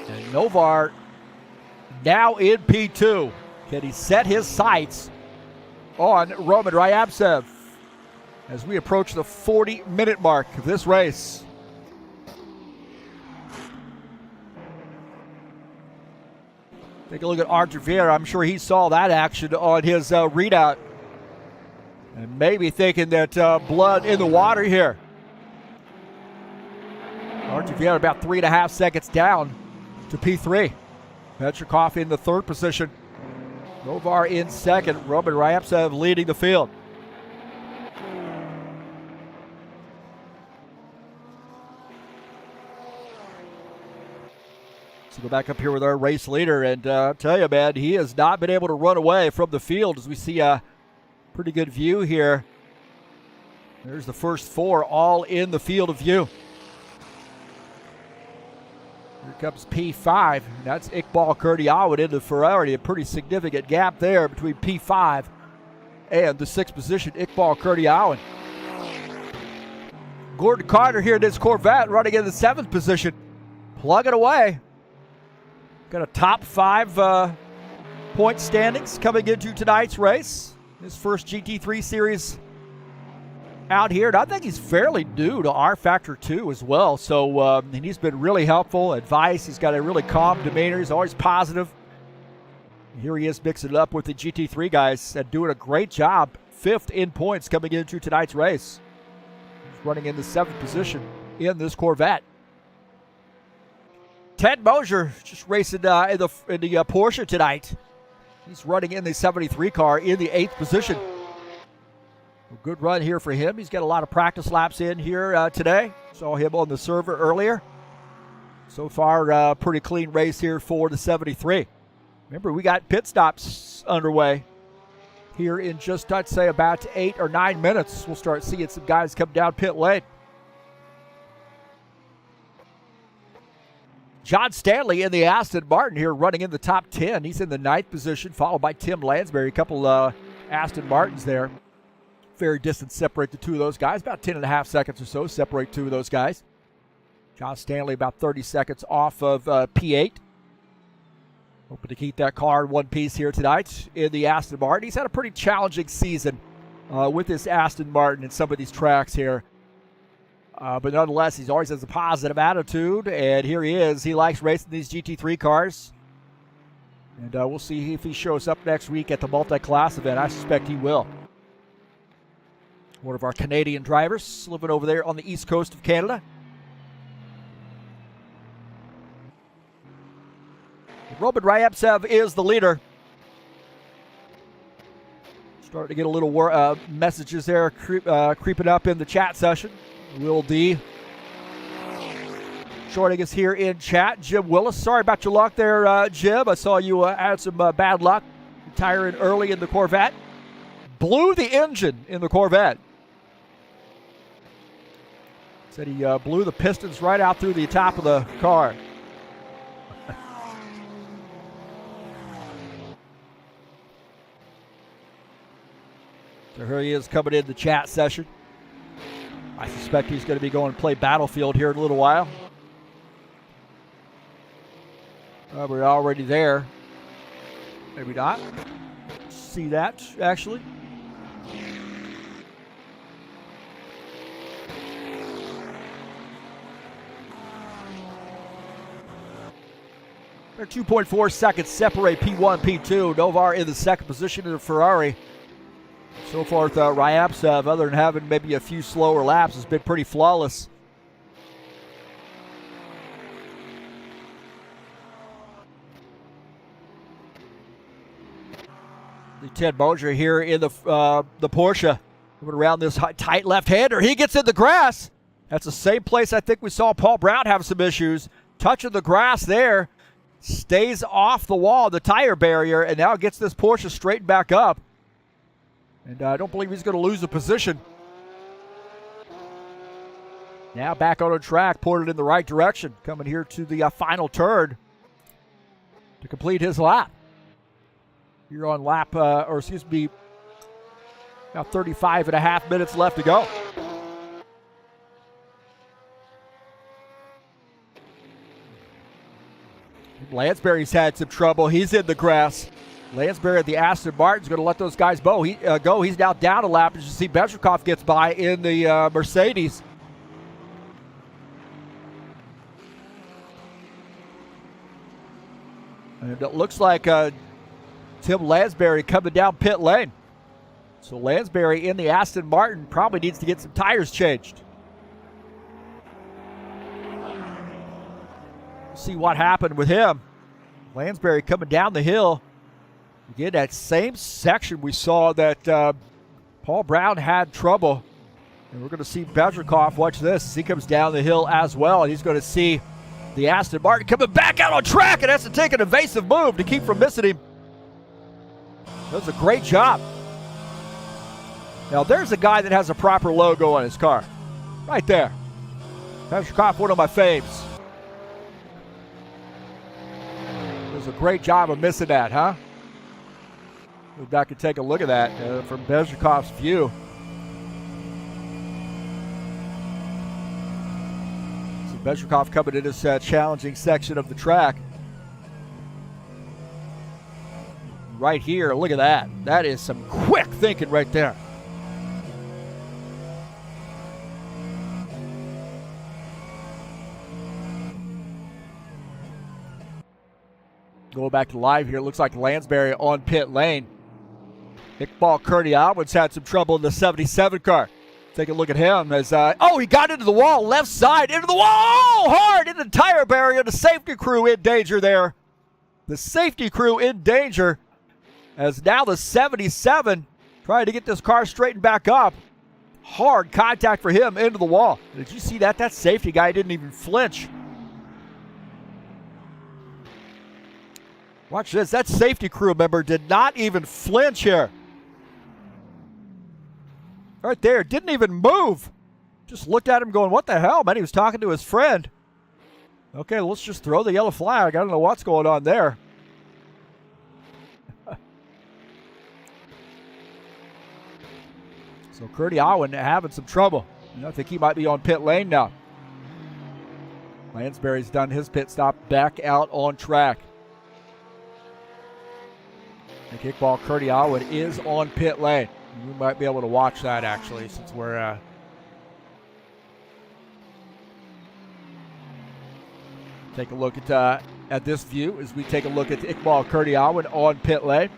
And Novar now in P2. Can he set his sights on Roman Ryabtsev as we approach the 40-minute mark of this race? Take a look at Artur Vieira. I'm sure he saw that action on his readout. And maybe thinking that blood in the water here. Artur Vieira about 3.5 seconds down to P3. Bežikov in the third position. Novar in second. Roman Ryabtsev leading the field. So go back up here with our race leader, and I'll tell you, man, he has not been able to run away from the field as we see a pretty good view here. There's the first four all in the field of view. Here comes P5. That's Iqbal Kurdiawan into Ferrari. A pretty significant gap there between P5 and the sixth position, Iqbal Kurdiawan. Gordon Carter here in this Corvette running in the seventh position. Plugging away. Got a top 5 point standings coming into tonight's race. His first GT3 Series out here. And I think he's fairly new to rFactor 2 as well. So and he's been really helpful. Advice. He's got a really calm demeanor. He's always positive. Here he is mixing it up with the GT3 guys and doing a great job. 5th in points coming into tonight's race. He's running in the 7th position in this Corvette. Ted Mosier just racing in the Porsche tonight. He's running in the 73 car in the 8th position. A good run here for him. He's got a lot of practice laps in here today. Saw him on the server earlier. So far, pretty clean race here for the 73. Remember, we got pit stops underway here in just, I'd say, about 8 or 9 minutes. We'll start seeing some guys come down pit lane. John Stanley in the Aston Martin here running in the top 10. He's in the 9th position, followed by Tim Lansbury. A couple Aston Martins there. Very distant separate the two of those guys. About 10.5 seconds or so separate two of those guys. John Stanley about 30 seconds off of P8. Hoping to keep that car in one piece here tonight in the Aston Martin. He's had a pretty challenging season with this Aston Martin and some of these tracks here. But nonetheless, he always has a positive attitude, and here he is. He likes racing these GT3 cars. And we'll see if he shows up next week at the multi-class event. I suspect he will. One of our Canadian drivers living over there on the east coast of Canada. Roman Ryabtsev is the leader. Starting to get a little messages there creeping up in the chat session. Will D joining us here in chat. Jim Willis, sorry about your luck there, Jim. I saw you had some bad luck retiring early in the Corvette. Blew the engine in the Corvette. Said he blew the pistons right out through the top of the car. So here he is coming in the chat session. I suspect he's going to be going to play Battlefield here in a little while. We're already there. Maybe not. See that, actually. They're 2.4 seconds separate P1, P2. Novar in the second position in the Ferrari. So far with Ryabtsev, other than having maybe a few slower laps, has been pretty flawless. The Ted Mosier here in the Porsche. Moving around this tight left-hander. He gets in the grass. That's the same place I think we saw Paul Brown have some issues. Touching the grass there. Stays off the wall, the tire barrier, and now gets this Porsche straightened back up. And I don't believe he's going to lose the position. Now back on the track, pointed in the right direction. Coming here to the final turn to complete his lap. Here on lap, about 35 and a half minutes left to go. Lansbury's had some trouble. He's in the grass. Lansbury at the Aston Martin's going to let those guys go. He's now down a lap. As you see, Bezrikov gets by in the Mercedes. And it looks like Tim Lansbury coming down pit lane. So Lansbury in the Aston Martin probably needs to get some tires changed. See what happened with him. Lansbury coming down the hill. Again, that same section we saw that Paul Brown had trouble. And we're going to see Bezrikov, watch this, he comes down the hill as well. And he's going to see the Aston Martin coming back out on track and has to take an evasive move to keep from missing him. That was a great job. Now there's a guy that has a proper logo on his car. Right there. Bezrikov, one of my faves. A great job of missing that, huh? Go back and take a look at that from Bezrikov's view. So Bezrikov coming in this challenging section of the track. Right here, look at that. That is some quick thinking right there. Going back to live here, it looks like Lansbury on pit lane. Iqbal Kurdiawan's had some trouble in the 77 car. Take a look at him as, he got into the wall, left side, into the wall, hard, into the tire barrier. The safety crew in danger there. The safety crew in danger as now the 77 trying to get this car straightened back up. Hard contact for him into the wall. Did you see that? That safety guy didn't even flinch. Watch this. That safety crew member did not even flinch here. Right there. Didn't even move. Just looked at him going, what the hell, man? He was talking to his friend. Okay, let's just throw the yellow flag. I don't know what's going on there. So Kurdiawan having some trouble. I think he might be on pit lane now. Lansbury's done his pit stop back out on track. And Iqbal Kurdiawan is on pit lane. We might be able to watch that actually since we're take a look at this view as we take a look at Iqbal Kurdiawan on pit lane.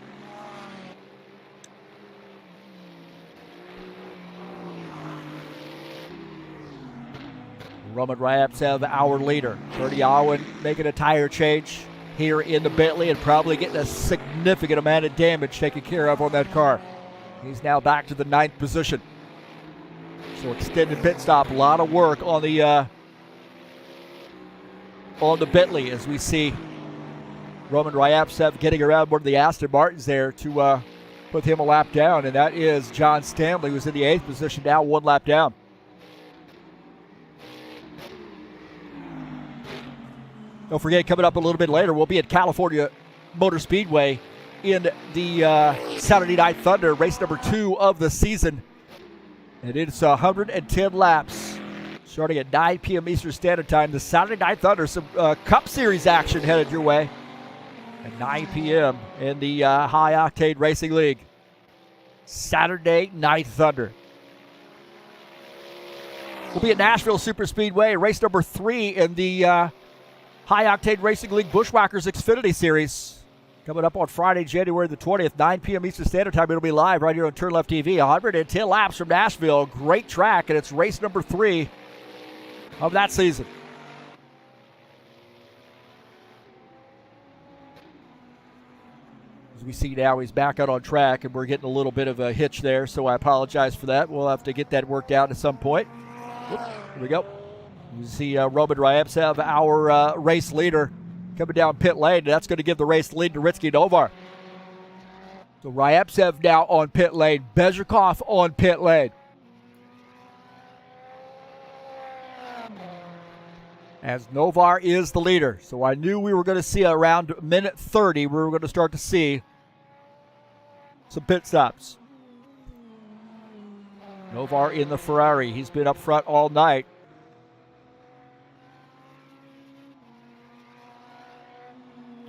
Roman Ryabtsev, our leader. Kurdiawan making a tire change here in the Bentley and probably getting a significant amount of damage taken care of on that car. He's now back to the 9th position. So extended pit stop, a lot of work on the Bentley as we see Roman Ryabtsev getting around one of the Aston Martins there to put him a lap down, and that is John Stanley, who's in the 8th position now, 1 lap down. Don't forget, coming up a little bit later, we'll be at California Motor Speedway in the Saturday Night Thunder, race number 2 of the season. And it's 110 laps, starting at 9 p.m. Eastern Standard Time. The Saturday Night Thunder, some Cup Series action headed your way at 9 p.m. in the High Octane Racing League. Saturday Night Thunder. We'll be at Nashville Super Speedway, race number 3 in the High Octane Racing League Bushwhackers Xfinity Series. Coming up on Friday, January the 20th, 9 p.m. Eastern Standard Time. It'll be live right here on TurnLeftTV. 110 laps from Nashville. Great track, and it's race number 3 of that season. As we see now, he's back out on track, and we're getting a little bit of a hitch there, so I apologize for that. We'll have to get that worked out at some point. Here we go. You see Roman Ryabtsev, our race leader, coming down pit lane, and that's going to give the race lead to Ritsky Novar. So Ryabtsev now on pit lane, Bezhikov on pit lane. As Novar is the leader. So I knew we were going to see around minute 30, we were going to start to see some pit stops. Novar in the Ferrari. He's been up front all night.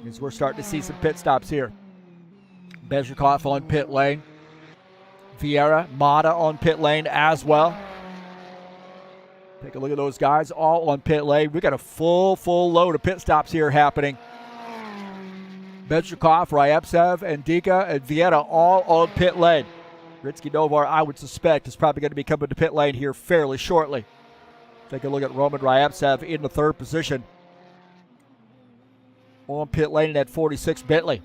As we're starting to see some pit stops here. Bezhikov on pit lane. Vieira, Mata on pit lane as well. Take a look at those guys all on pit lane. We got a full load of pit stops here happening. Bezhikov, Ryabtsev, and Dika, and Vieira all on pit lane. Ritsky Novar, I would suspect, is probably going to be coming to pit lane here fairly shortly. Take a look at Roman Ryabtsev in the third position. On pit lane at 46 Bentley.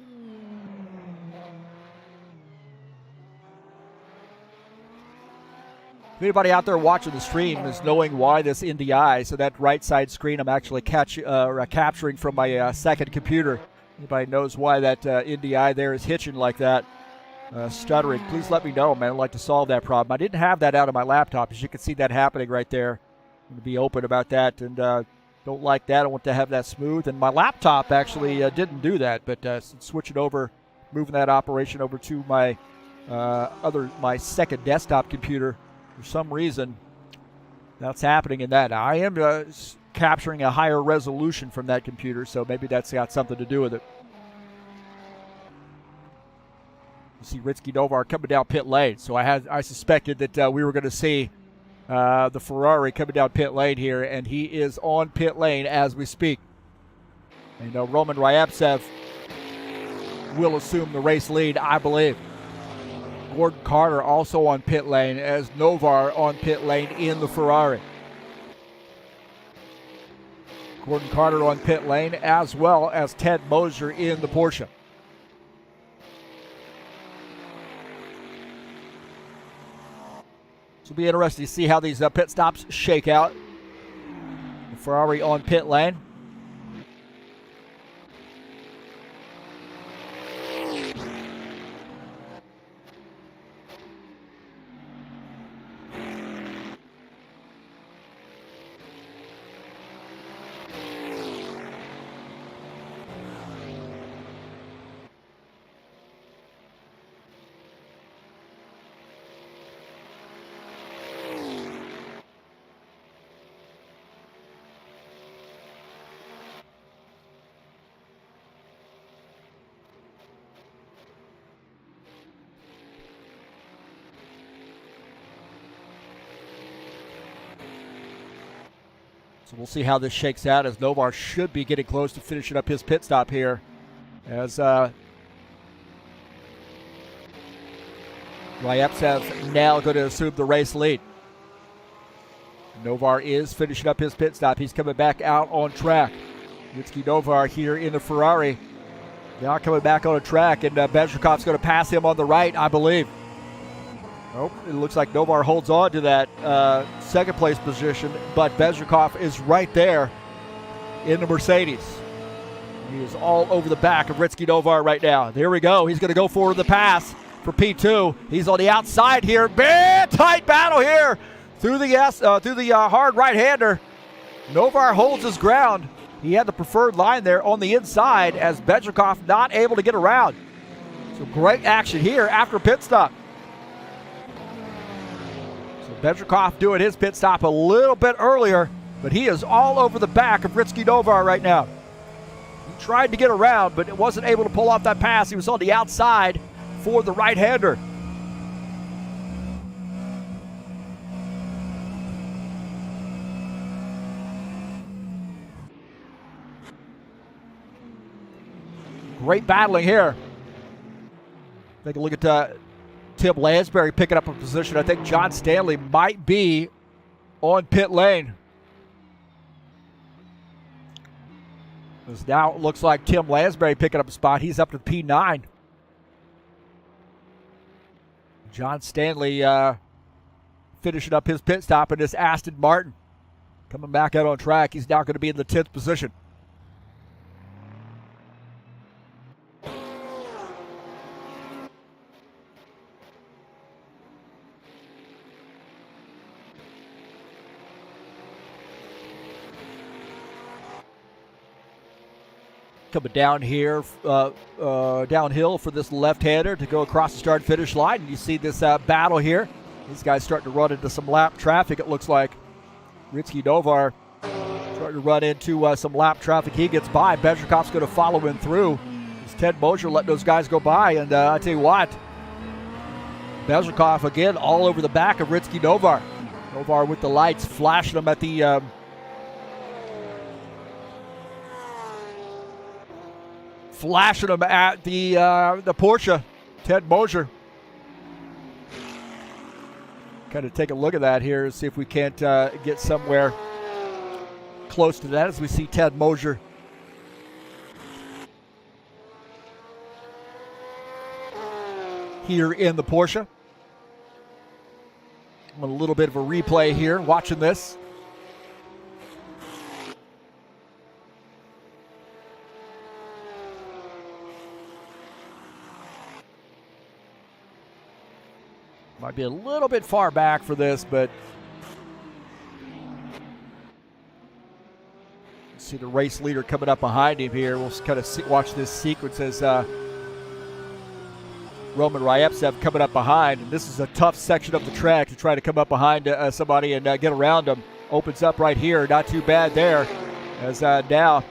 If anybody out there watching the stream is knowing why this in the eye, so that right side screen I'm actually capturing from my second computer. Anybody knows why that in the eye there is hitching like that, stuttering, please let me know, man. I'd like to solve that problem. I didn't have that out of my laptop. As you can see that happening right there. I'm going to be open about that, and don't like that. I want to have that smooth. And my laptop actually didn't do that, but switching over, moving that operation over to my my second desktop computer. For some reason, that's happening in that. I am capturing a higher resolution from that computer, so maybe that's got something to do with it. You see Ritsky Novar coming down pit lane, so I suspected that we were going to see the Ferrari coming down pit lane here, and he is on pit lane as we speak. And Roman Ryabtsev will assume the race lead, I believe. Gordon Carter also on pit lane as Novar on pit lane in the Ferrari. Gordon Carter on pit lane as well as Ted Mosier in the Porsche. So it'll be interesting to see how these pit stops shake out. The Ferrari on pit lane. So we'll see how this shakes out, as Novar should be getting close to finishing up his pit stop here. As Ryabtsev now going to assume the race lead. Novar is finishing up his pit stop. He's coming back out on track. Ritsky Novar here in the Ferrari. Now coming back on a track, and Bezhikov's going to pass him on the right, I believe. Nope, it looks like Novar holds on to that second place position, but Bezhikov is right there in the Mercedes. He is all over the back of Ritsky Novar right now. There we go. He's going to go for the pass for P2. He's on the outside here. Big tight battle here through the hard right-hander. Novar holds his ground. He had the preferred line there on the inside, as Bezhikov not able to get around. So great action here after pit stop. Bezhikov doing his pit stop a little bit earlier, but he is all over the back of Ritsky Novar right now. He tried to get around, but wasn't able to pull off that pass. He was on the outside for the right-hander. Great battling here. Take a look at Tim Lansbury picking up a position. I think John Stanley might be on pit lane. This now looks like Tim Lansbury picking up a spot. He's up to P9. John Stanley finishing up his pit stop in this Aston Martin. Coming back out on track. He's now going to be in the 10th position. Coming down here, downhill for this left-hander to go across the start-finish line. And you see this battle here. These guys starting to run into some lap traffic, it looks like. Ritsky Novar starting to run into some lap traffic. He gets by. Bezrikov's going to follow him through. It's Ted Mosier letting those guys go by. And I tell you what, Bezrikov again all over the back of Ritsky Novar. Novar with the lights flashing them at the Porsche. Ted Mosier. Kind of take a look at that here and see if we can't get somewhere close to that as we see Ted Mosier here in the Porsche. A little bit of a replay here, watching this. Might be a little bit far back for this, but see the race leader coming up behind him here. We'll kind of watch this sequence as Roman Ryevtsev coming up behind. And this is a tough section of the track to try to come up behind somebody and get around them. Opens up right here. Not too bad there. As now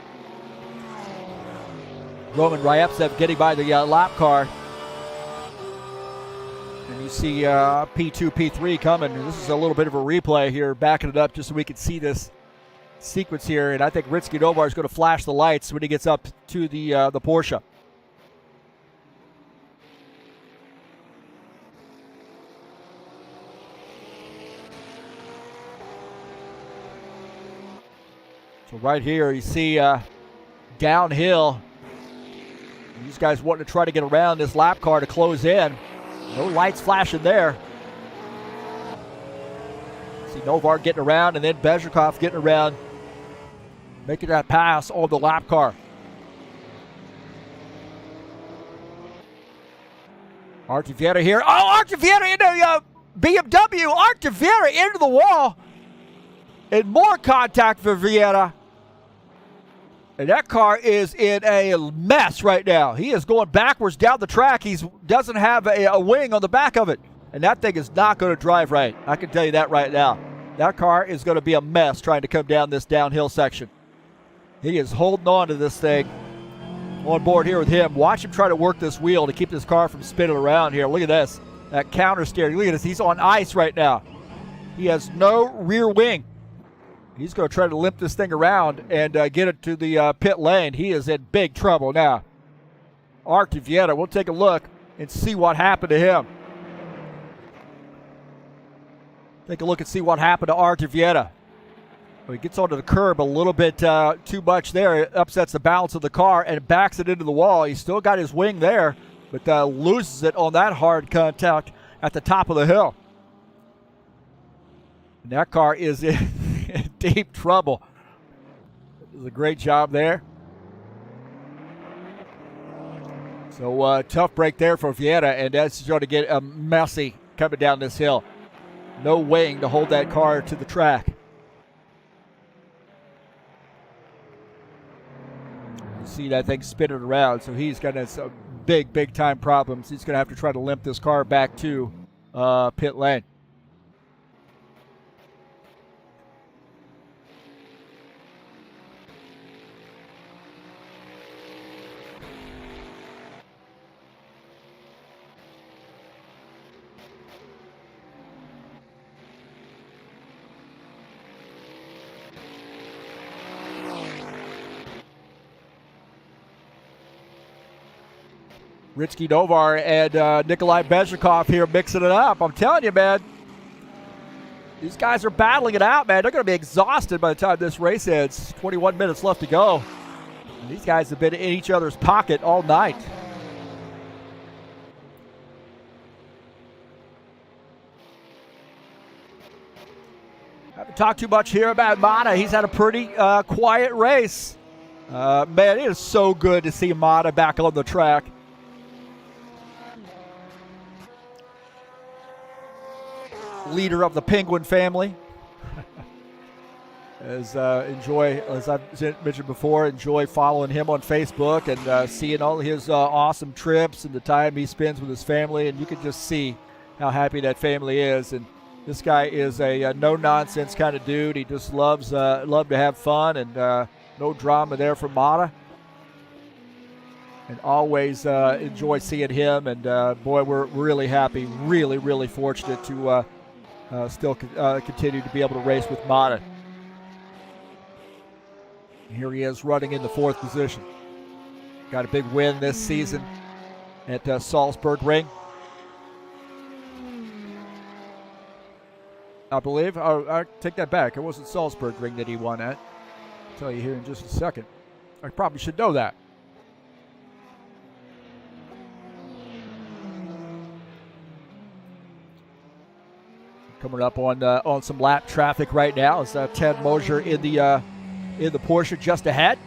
Roman Ryevtsev getting by the lap car. And you see P2, P3 coming. And this is a little bit of a replay here, backing it up just so we can see this sequence here. And I think Ritsky Novar is going to flash the lights when he gets up to the Porsche. So right here you see downhill. These guys wanting to try to get around this lap car to close in. No lights flashing there. See Novar getting around and then Bezrikov getting around, making that pass on the lap car. Artie Vieira here. Oh, Artie Vieira into BMW. Artie Vieira into the wall. And more contact for Vieira. And that car is in a mess right now. He is going backwards down the track. He doesn't have a wing on the back of it. And that thing is not going to drive right. I can tell you that right now. That car is going to be a mess trying to come down this downhill section. He is holding on to this thing on board here with him. Watch him try to work this wheel to keep this car from spinning around here. Look at this. That counter steering. Look at this. He's on ice right now. He has no rear wing. He's going to try to limp this thing around and get it to the pit lane. He is in big trouble now. Artie Vieira, we'll take a look and see what happened to him. Take a look and see what happened to Artie Vieira. Well, he gets onto the curb a little bit too much there. It upsets the balance of the car and backs it into the wall. He's still got his wing there, but loses it on that hard contact at the top of the hill. And that car is in deep trouble. It was a great job there. So tough break there for Vieira, and that's going to get messy coming down this hill. No wing to hold that car to the track. You see that thing spinning around, so he's got some big time problems. He's going to have to try to limp this car back to pit lane. Ritsky Novar and Nikolai Bezrikov here mixing it up. I'm telling you, man, these guys are battling it out, man. They're going to be exhausted by the time this race ends. 21 minutes left to go. And these guys have been in each other's pocket all night. Haven't talked too much here about Mata. He's had a pretty quiet race. Man, it is so good to see Mata back on the track. Leader of the Penguin family. As I've mentioned before, enjoy following him on Facebook and seeing all his awesome trips and the time he spends with his family, and you can just see how happy that family is. And this guy is a no-nonsense kind of dude. He just loves to have fun, and no drama there from Mata. And always enjoy seeing him. And boy, we're really happy, really fortunate to still continue to be able to race with Mata. Here he is running in the 4th position. Got a big win this season at Salzburg Ring, I believe. Oh, I take that back. It wasn't Salzburg Ring that he won at. I'll tell you here in just a second. I probably should know that. Coming up on some lap traffic right now is Ted Mosier in the Porsche just ahead.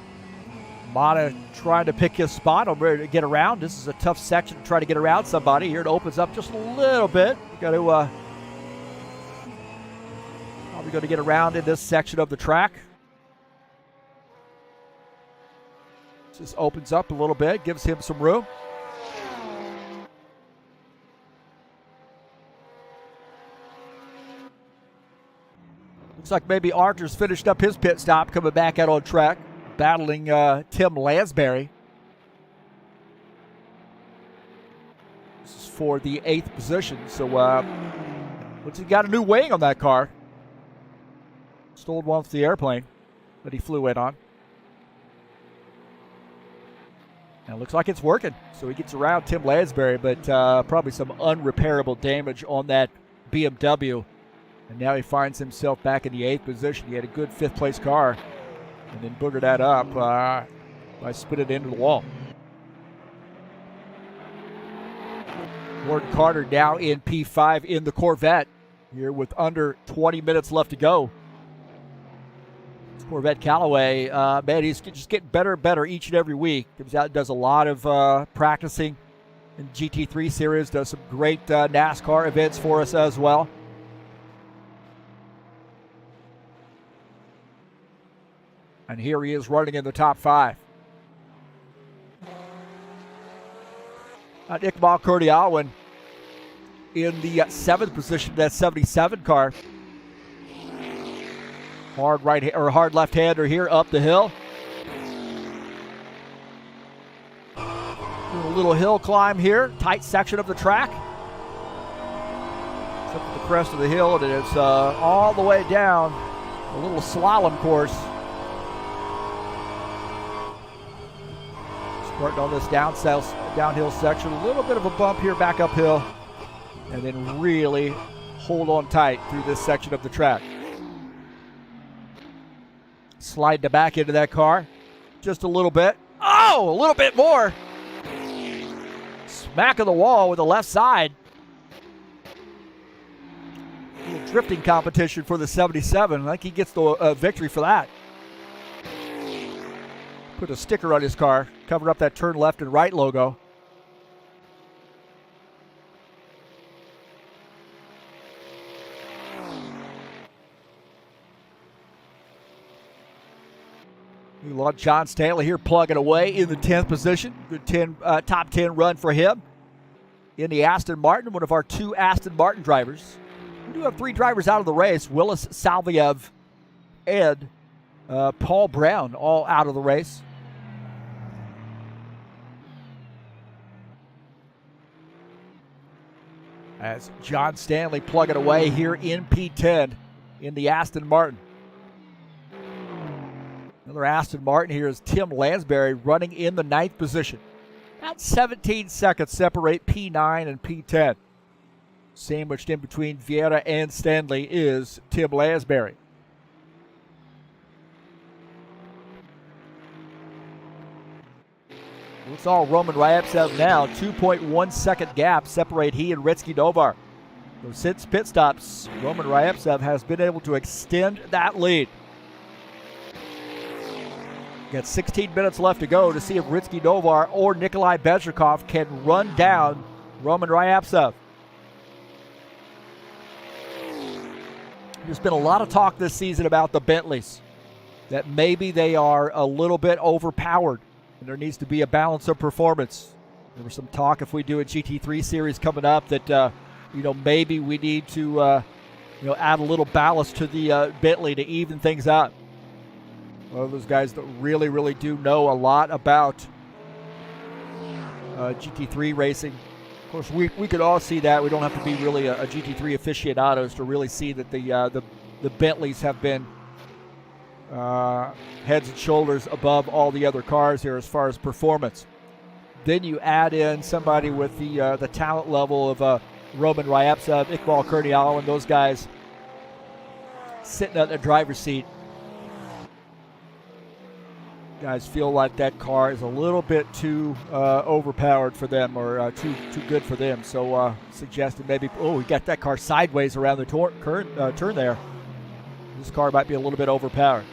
Mata trying to pick his spot over to get around. This is a tough section to try to get around somebody. Here it opens up just a little bit. You got to probably going to get around in this section of the track. Just opens up a little bit, gives him some room. Looks like maybe Archer's finished up his pit stop, coming back out on track, battling Tim Lansbury. This is for the 8th position. So looks like he got a new wing on that car. Stole one off the airplane that he flew in on. And it looks like it's working. So he gets around Tim Lansbury, but probably some unrepairable damage on that BMW. And now he finds himself back in the 8th position. He had a good 5th place car and then boogered that up by spinning it into the wall. Gordon Carter now in P5 in the Corvette here with under 20 minutes left to go. This Corvette Callaway, man, he's just getting better and better each and every week. Comes out and does a lot of practicing in GT3 Series, does some great NASCAR events for us as well. And here he is running in the top 5. Iqbal Kurdialwan in the 7th position, that 77 car. Hard left-hander here up the hill. A little hill climb here, tight section of the track. It's up at the crest of the hill, and it's all the way down a little slalom course. Starting on this downhill section, a little bit of a bump here back uphill, and then really hold on tight through this section of the track. Slide the back into that car just a little bit. Oh, a little bit more. Smack of the wall with the left side. A little drifting competition for the 77. I think he gets the victory for that. Put a sticker on his car, cover up that turn left and right logo. We love John Stanley here plugging away in the 10th position. Good top 10 run for him in the Aston Martin, one of our 2 Aston Martin drivers. We do have 3 drivers out of the race, Willis Salviev and Paul Brown, all out of the race. As John Stanley plugging away here in P10 in the Aston Martin. Another Aston Martin here is Tim Lansbury running in the 9th position. About 17 seconds separate P9 and P10. Sandwiched in between Vieira and Stanley is Tim Lansbury. It's all Roman Ryabtsev now. 2.1 second gap separate he and Ritsky Novar. So since pit stops, Roman Ryevtsev has been able to extend that lead. Got 16 minutes left to go to see if Ritsky Novar or Nikolai Bezhikov can run down Roman Ryevtsev. There's been a lot of talk this season about the Bentleys, that maybe they are a little bit overpowered and there needs to be a balance of performance. There was some talk if we do a GT3 series coming up that maybe we need to add a little ballast to the Bentley to even things out. Well, those guys that really, really do know a lot about GT3 racing. Of course, we could all see that. We don't have to be really a GT3 aficionados to really see that the Bentleys have been heads and shoulders above all the other cars here as far as performance. Then you add in somebody with the talent level of Roman Ryevtsev, Iqbal Kurniawan, and those guys sitting at the driver's seat. Guys feel like that car is a little bit too overpowered for them, or too good for them. So suggested maybe, we got that car sideways around the turn there. This car might be a little bit overpowered.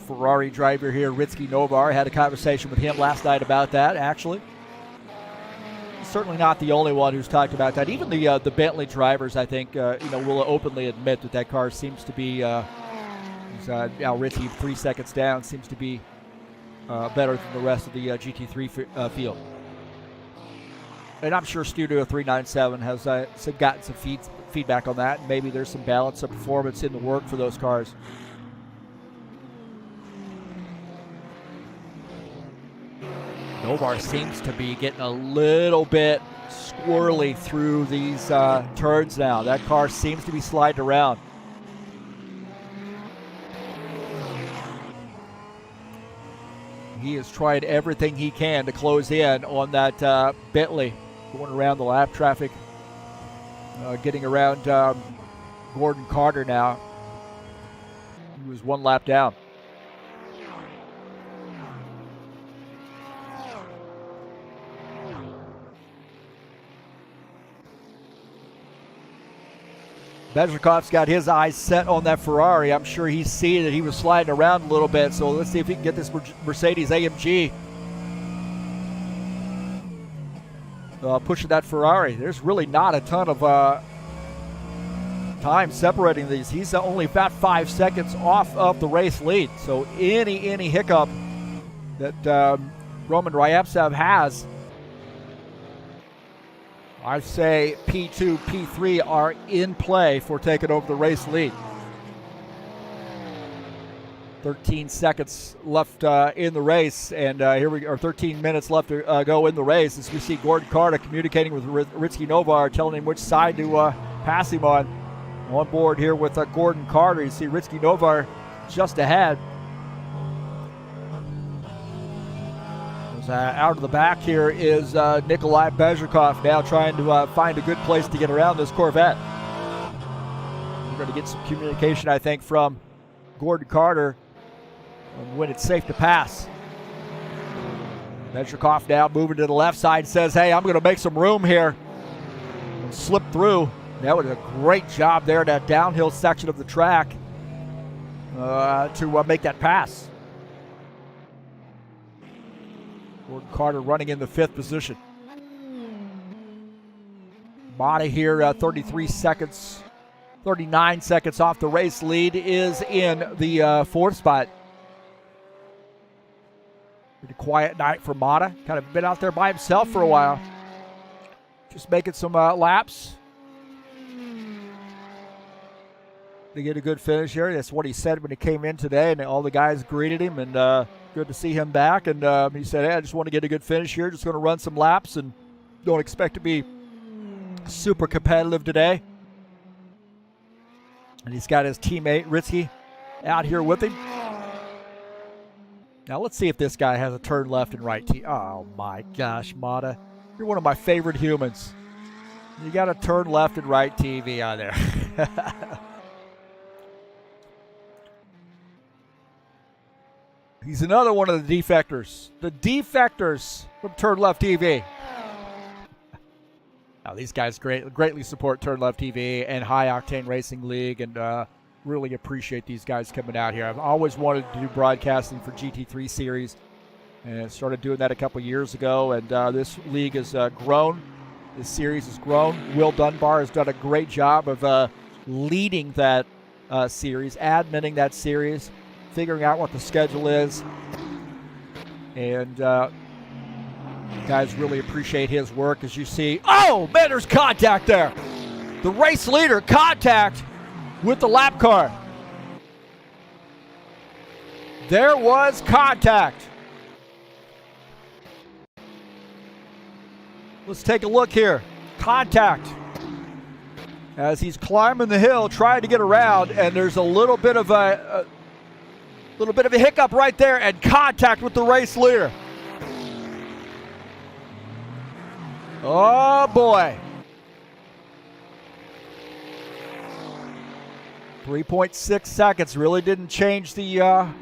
Ferrari driver here, Ritsky Novar, had a conversation with him last night about that, actually. Certainly not the only one who's talked about that. Even the Bentley drivers, I think, will openly admit that car seems to be, now Ritsky 3 seconds down, seems to be better than the rest of the GT3 field. And I'm sure Studio 397 has gotten some feedback on that. Maybe there's some balance of performance in the work for those cars. Novar seems to be getting a little bit squirrely through these turns now. That car seems to be sliding around. He has tried everything he can to close in on that Bentley, going around the lap traffic, getting around Gordon Carter now. He was one lap down. Bezhikov's got his eyes set on that Ferrari. I'm sure he's seeing that he was sliding around a little bit. So let's see if he can get this Mercedes-AMG pushing that Ferrari. There's really not a ton of time separating these. He's only about 5 seconds off of the race lead. So any hiccup that Roman Ryevtsev has, I say P2, P3 are in play for taking over the race lead. 13 seconds left in the race, and here we are. 13 minutes left to go in the race as we see Gordon Carter communicating with Ritsky Novar, telling him which side to pass him on. On board here with Gordon Carter, you see Ritsky Novar just ahead. Out of the back here is Nikolai Bezhikov, now trying to find a good place to get around this Corvette. We're going to get some communication, I think, from Gordon Carter on when it's safe to pass. Bezhikov now moving to the left side, says, hey, I'm going to make some room here and slip through. That was a great job there, that downhill section of the track to make that pass. Gordon Carter running in the 5th position. Mata here, 39 seconds off the race lead, is in the 4th spot. Pretty quiet night for Mata. Kind of been out there by himself for a while. Just making some laps to get a good finish here. That's what he said when he came in today, and all the guys greeted him, and good to see him back. And he said, hey, I just want to get a good finish here. Just going to run some laps and don't expect to be super competitive today. And he's got his teammate Ritsky out here with him. Now let's see if this guy has a turn left and right. Oh my gosh, Mata. You're one of my favorite humans. You got a turn left and right TV on there. He's another one of the defectors. The defectors from TurnLeftTV. These guys greatly support TurnLeftTV and High Octane Racing League, and really appreciate these guys coming out here. I've always wanted to do broadcasting for GT3 Series, and started doing that a couple years ago, and this league has grown. This series has grown. Will Dunbar has done a great job of leading that series, adminning that series, figuring out what the schedule is, and guys really appreciate his work. As you see, oh man, there's contact there. The race leader contact with the lap car. There was contact. Let's take a look here. Contact as he's climbing the hill, trying to get around, and there's a little bit of a hiccup right there, and contact with the race leader. Oh boy. 3.6 seconds really didn't change the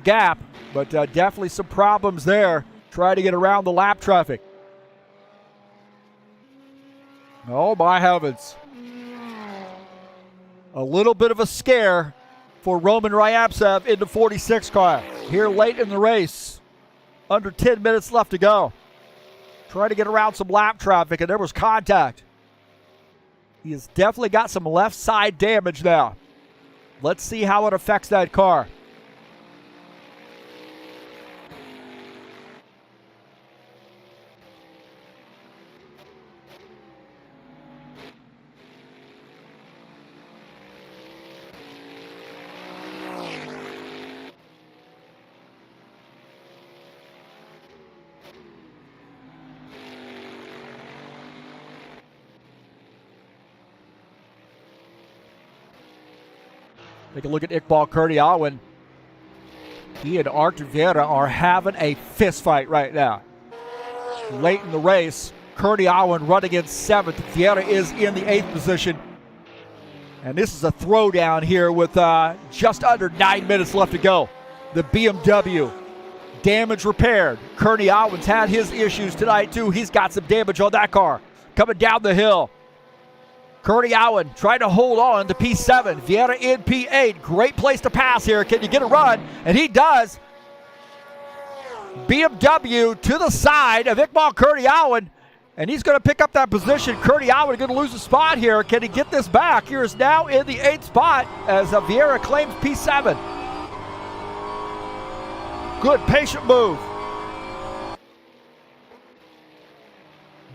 gap, but definitely some problems there. Try to get around the lap traffic. Oh my heavens. A little bit of a scare for Roman Ryabtsev in the 46 car here late in the race. Under 10 minutes left to go. Trying to get around some lap traffic, and there was contact. He has definitely got some left side damage now. Let's see how it affects that car. Take a look at Iqbal Kurdiawan. He and Artur Vieira are having a fist fight right now. Late in the race, Kurdiawan running in 7th. Vieira is in the 8th position. And this is a throwdown here with just under 9 minutes left to go. The BMW, damage repaired. Kurdiawan's had his issues tonight too. He's got some damage on that car. Coming down the hill. Kurdiawan trying to hold on to P7. Vieira in P8. Great place to pass here. Can you get a run? And he does. BMW to the side of Iqbal Kurdiawan. And he's going to pick up that position. Kurdiawan going to lose a spot here. Can he get this back? He is now in the 8th spot as Vieira claims P7. Good patient move.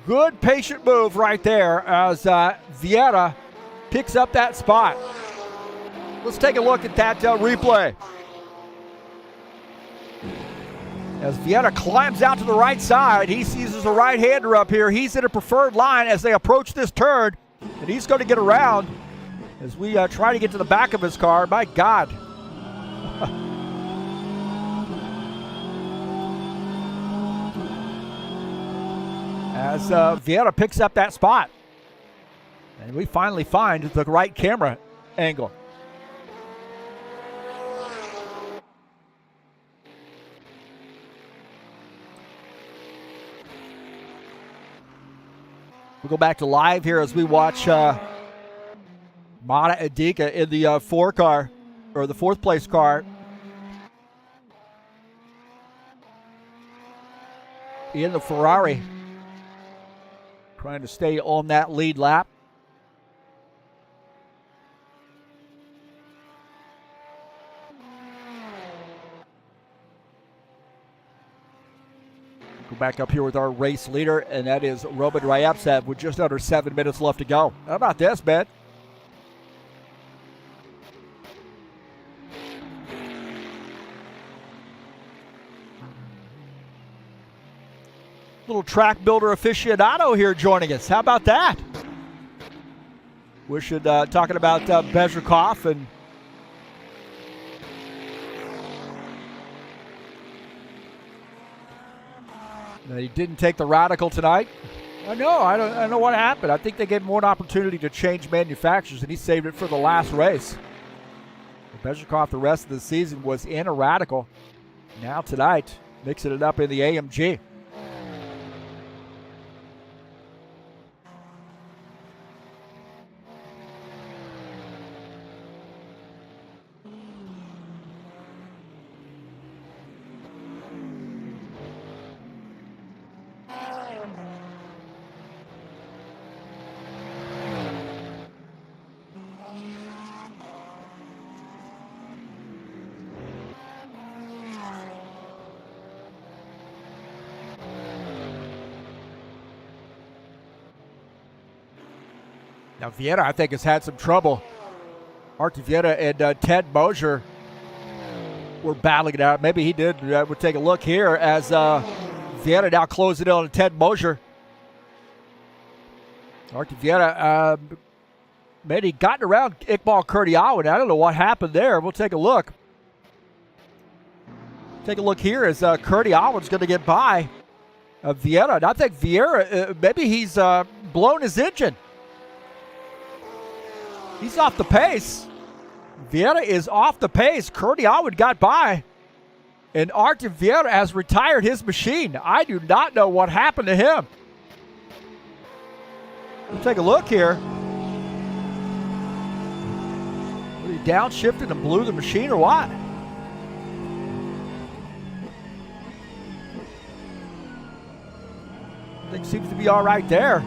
Good patient move right there as Vieira picks up that spot. Let's take a look at that replay. As Vieira climbs out to the right side, he sees there's a right-hander up here. He's in a preferred line as they approach this turn, and he's going to get around as we try to get to the back of his car. My God. As Vieira picks up that spot. And we finally find the right camera angle. We'll go back to live here as we watch Mata Adika in the 4th place car. In the Ferrari. Trying to stay on that lead lap. Go back up here with our race leader, and that is Roman Ryabtsev with just under 7 minutes left to go. How about this, man? Little track builder aficionado here joining us. How about that? We should talking about Bezrikov and he didn't take the radical tonight. I don't know what happened. I think they gave him one opportunity to change manufacturers, and he saved it for the last race. Bezrikov the rest of the season was in a radical. Now tonight, mixing it up in the AMG. Now, Vieira, I think, has had some trouble. Artie Vieira and Ted Mosier were battling it out. Maybe he did. We'll take a look here as Vieira now closing it on Ted Mosier. Artie Vieira, man, he gotten around Iqbal Kurdiawan. I don't know what happened there. We'll take a look. Take a look here as Kurdiawan's going to get by Vieira. And I think Vieira, maybe he's blown his engine. He's off the pace. Vieira is off the pace. Kurdiawan got by. And Artie Vieira has retired his machine. I do not know what happened to him. We'll take a look here. Was he downshifted and blew the machine or what? Thing seems to be all right there.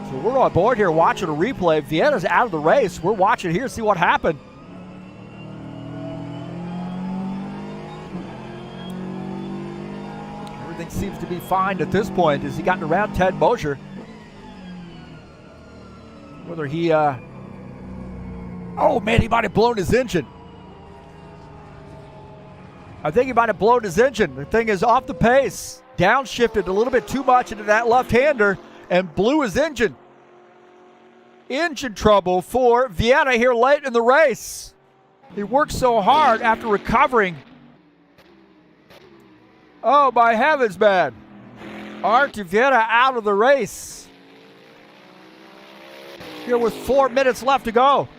So we're on board here watching a replay. Vieira's out of the race. We're watching here, see what happened. Everything seems to be fine at this point as he gotten around Ted Mosier. Whether he, oh man, he might have blown his engine. I think he might have blown his engine. The thing is off the pace. Downshifted a little bit too much into that left-hander and blew his engine. Engine trouble for Vieira here late in the race. He worked so hard after recovering. Oh, my heavens, man. Artie Vieira out of the race. Here with 4 minutes left to go.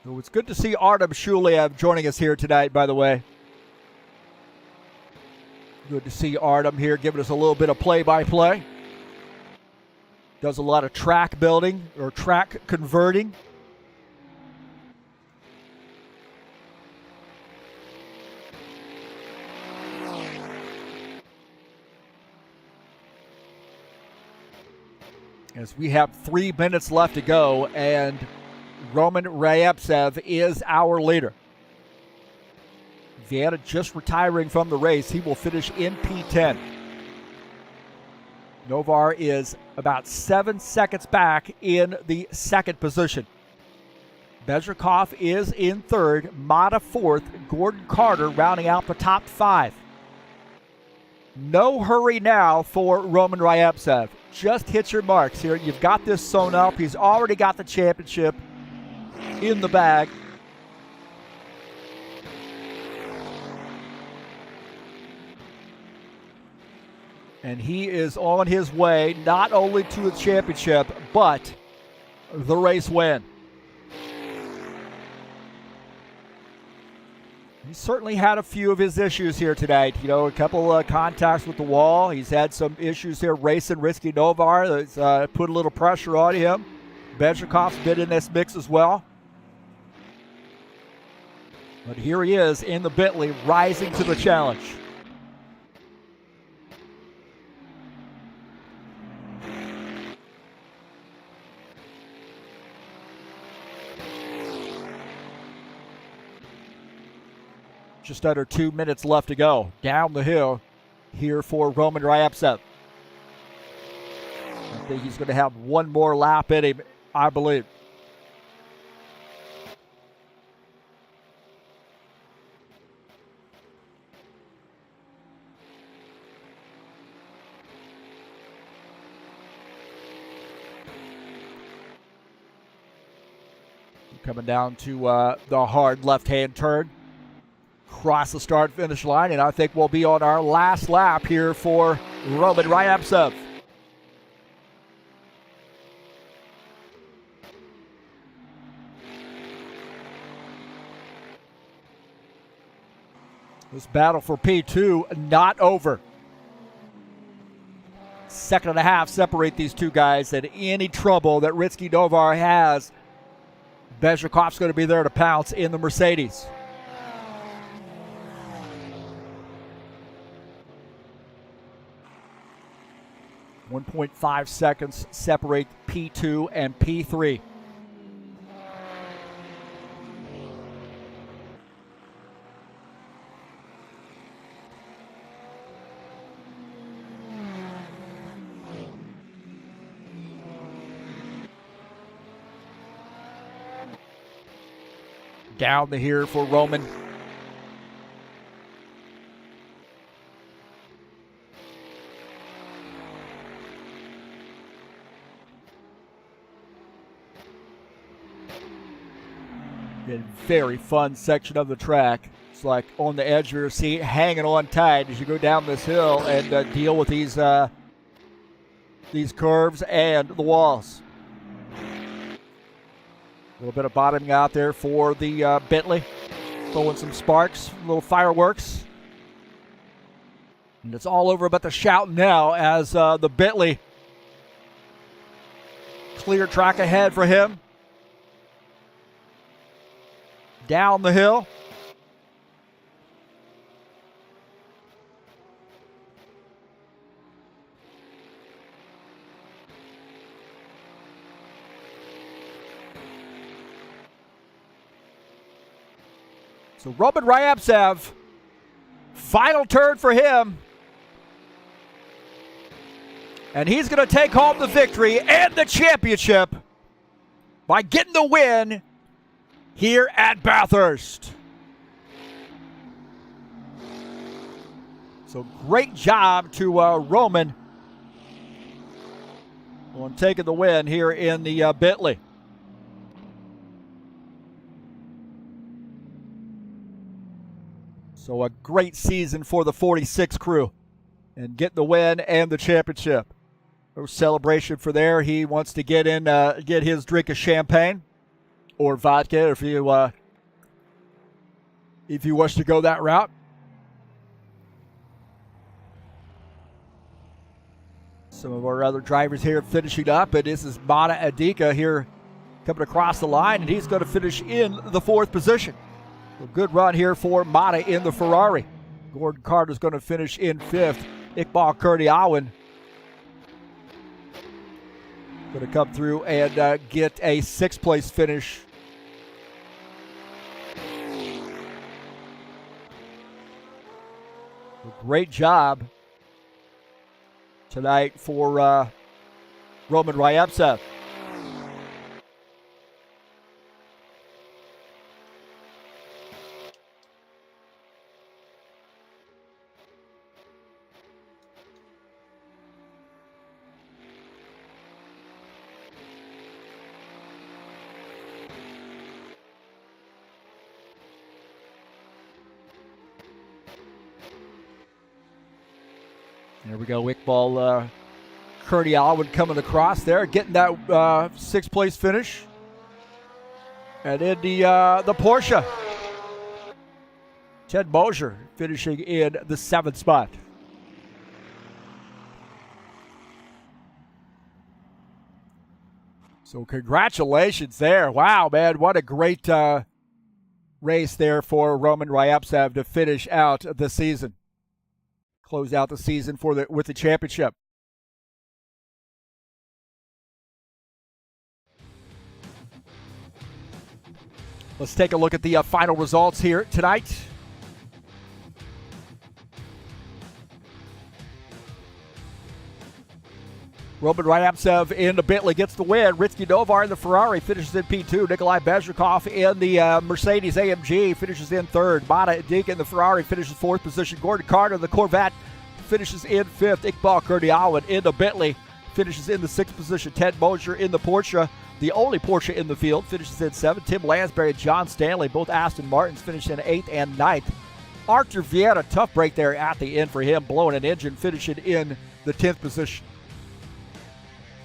So it's good to see Artem Shuliev joining us here tonight, by the way. Good to see Artem here giving us a little bit of play-by-play. Does a lot of track building or track converting. As we have 3 minutes left to go, and Roman Ryabtsev is our leader. Vieira just retiring from the race. He will finish in P10. Novar is about 7 seconds back in the second position. Bezrikov is in third, Mata fourth, Gordon Carter rounding out the top 5. No hurry now for Roman Ryabtsev. Just hit your marks here. You've got this sewn up. He's already got the championship in the bag. And he is on his way not only to the championship, but the race win. He certainly had a few of his issues here tonight. You know, a couple of contacts with the wall. He's had some issues here racing Risky Novar. That's put a little pressure on him. Bezrikov's been in this mix as well. But here he is in the Bentley, rising to the challenge. Just under 2 minutes left to go. Down the hill here for Roman Ryabtsev. I think he's going to have one more lap in him, I believe. Coming down to the hard left-hand turn. Cross the start-finish line, and I think we'll be on our last lap here for Roman Ryabtsev. This battle for P2 not over. Second and a half separate these two guys, and any trouble that Risky Novar has, Bezrikov's going to be there to pounce in the Mercedes. 1.5 seconds separate P2 and P3. Down the here for Roman. A very fun section of the track. It's like on the edge of your seat, hanging on tight as you go down this hill and deal with these curves and the walls. A little bit of bottoming out there for the Bentley. Throwing some sparks, little fireworks. And it's all over but the shout now as the Bentley. Clear track ahead for him. Down the hill. So Roman Ryabtsev, final turn for him. And he's going to take home the victory and the championship by getting the win here at Bathurst. So great job to Roman on taking the win here in the Bentley. So a great season for the 46 crew and get the win and the championship. No celebration for there. He wants to get in, get his drink of champagne or vodka if you wish to go that route. Some of our other drivers here finishing up, and this is Mata Adika here coming across the line, and he's going to finish in the 4th position. A good run here for Mata in the Ferrari. Gordon Carter's going to finish in 5th. Iqbal Kurdiawan going to come through and get a 6th place finish. A great job tonight for Roman Ryabtsev. There we go, Iqbal Kurdiawan coming across there, getting that 6th place finish. And in the Porsche, Ted Mosier finishing in the 7th spot. So congratulations there. Wow, man, what a great race there for Roman Ryabtsev to finish out the season. Close out the season with the championship. Let's take a look at the final results here tonight. Roman Ryabtsev in the Bentley gets the win. Ritsky Novar in the Ferrari finishes in P2. Nikolai Bezrikov in the Mercedes-AMG finishes in 3rd. Mata Adika in the Ferrari finishes 4th position. Gordon Carter in the Corvette finishes in 5th. Iqbal Kurdiawan in the Bentley finishes in the 6th position. Ted Mosier in the Porsche, the only Porsche in the field, finishes in 7th. Tim Lansbury and John Stanley, both Aston Martins, finished in 8th and 9th. Arthur Vieta, tough break there at the end for him, blowing an engine, finishing in the 10th position.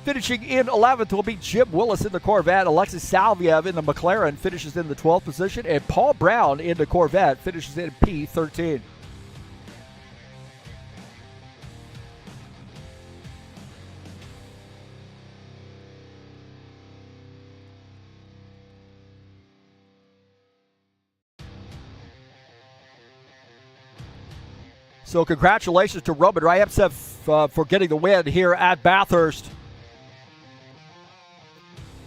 Finishing in 11th will be Jim Willis in the Corvette. Alexis Salviev in the McLaren finishes in the 12th position. And Paul Brown in the Corvette finishes in P13. So congratulations to Roman Ryabtsev for getting the win here at Bathurst.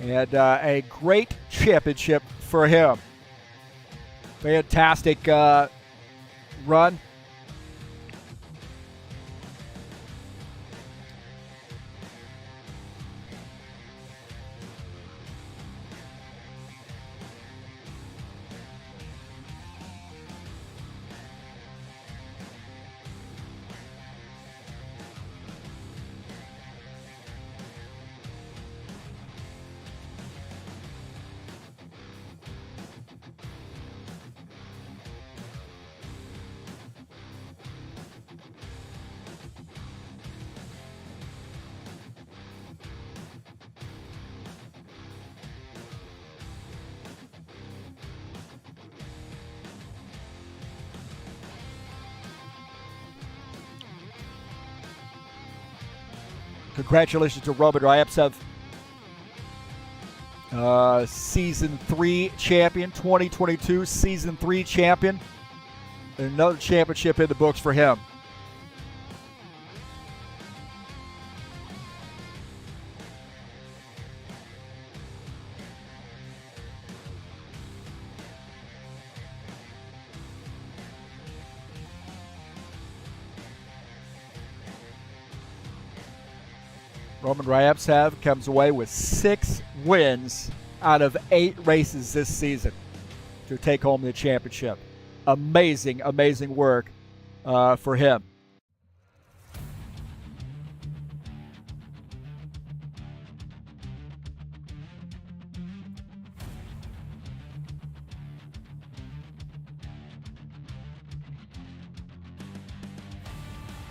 And a great championship for him. Fantastic run. Congratulations to Roman Ryaptsev, Season 3 champion, 2022 Season 3 champion. Another championship in the books for him. Roman Ryaptsev comes away with 6 wins out of 8 races this season to take home the championship. Amazing, amazing work for him.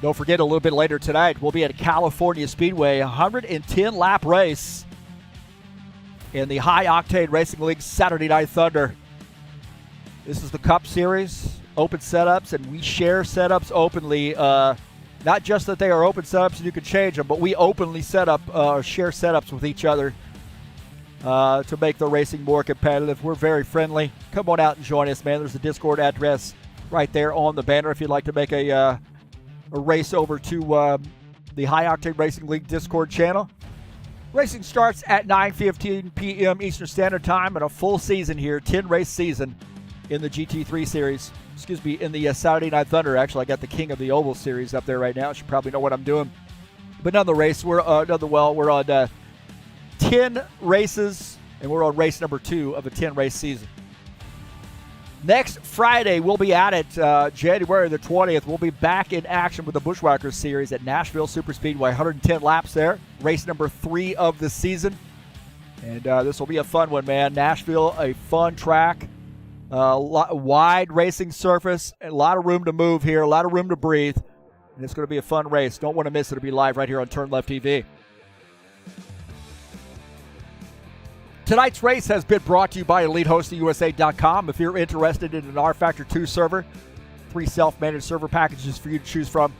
Don't forget, a little bit later tonight, we'll be at California Speedway, 110-lap race in the High Octane Racing League Saturday Night Thunder. This is the Cup Series, open setups, and we share setups openly. Not just that they are open setups and you can change them, but we openly share setups with each other to make the racing more competitive. We're very friendly. Come on out and join us, man. There's a Discord address right there on the banner if you'd like to make a race over to the High Octane Racing League Discord channel. Racing starts at 9:15 p.m. Eastern Standard Time and a full season here, 10-race season in the GT3 Series. Excuse me, in the Saturday Night Thunder. Actually, I got the King of the Oval Series up there right now. You should probably know what I'm doing. But nonetheless, we're on 10 races, and we're on race number 2 of a 10-race season. Next Friday, we'll be at it, January the 20th. We'll be back in action with the Bushwhackers Series at Nashville Superspeedway. 110 laps there. Race number 3 of the season. And this will be a fun one, man. Nashville, a fun track. Wide racing surface. A lot of room to move here. A lot of room to breathe. And it's going to be a fun race. Don't want to miss it. It'll be live right here on TurnLeftTV. Tonight's race has been brought to you by EliteHostingUSA.com. If you're interested in an rFactor 2 server, 3 self-managed server packages for you to choose from.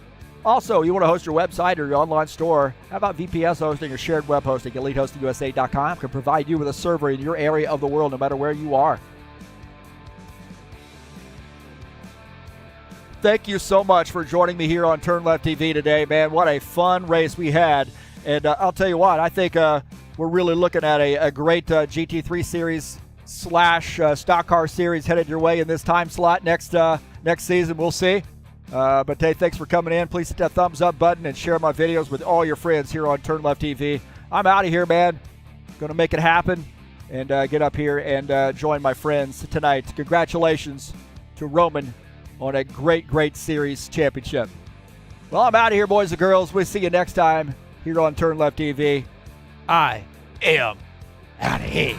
Also, you want to host your website or your online store, how about VPS hosting or shared web hosting? EliteHostingUSA.com can provide you with a server in your area of the world, no matter where you are. Thank you so much for joining me here on TurnLeftTV today, man. What a fun race we had. And I'll tell you what, I think we're really looking at a great GT3 Series / Stock Car Series headed your way in this time slot next season. We'll see. But hey, thanks for coming in. Please hit that thumbs up button and share my videos with all your friends here on TurnLeftTV. I'm out of here, man. Going to make it happen and get up here and join my friends tonight. Congratulations to Roman on a great, great series championship. Well, I'm out of here, boys and girls. We'll see you next time here on TurnLeftTV. I am out of here.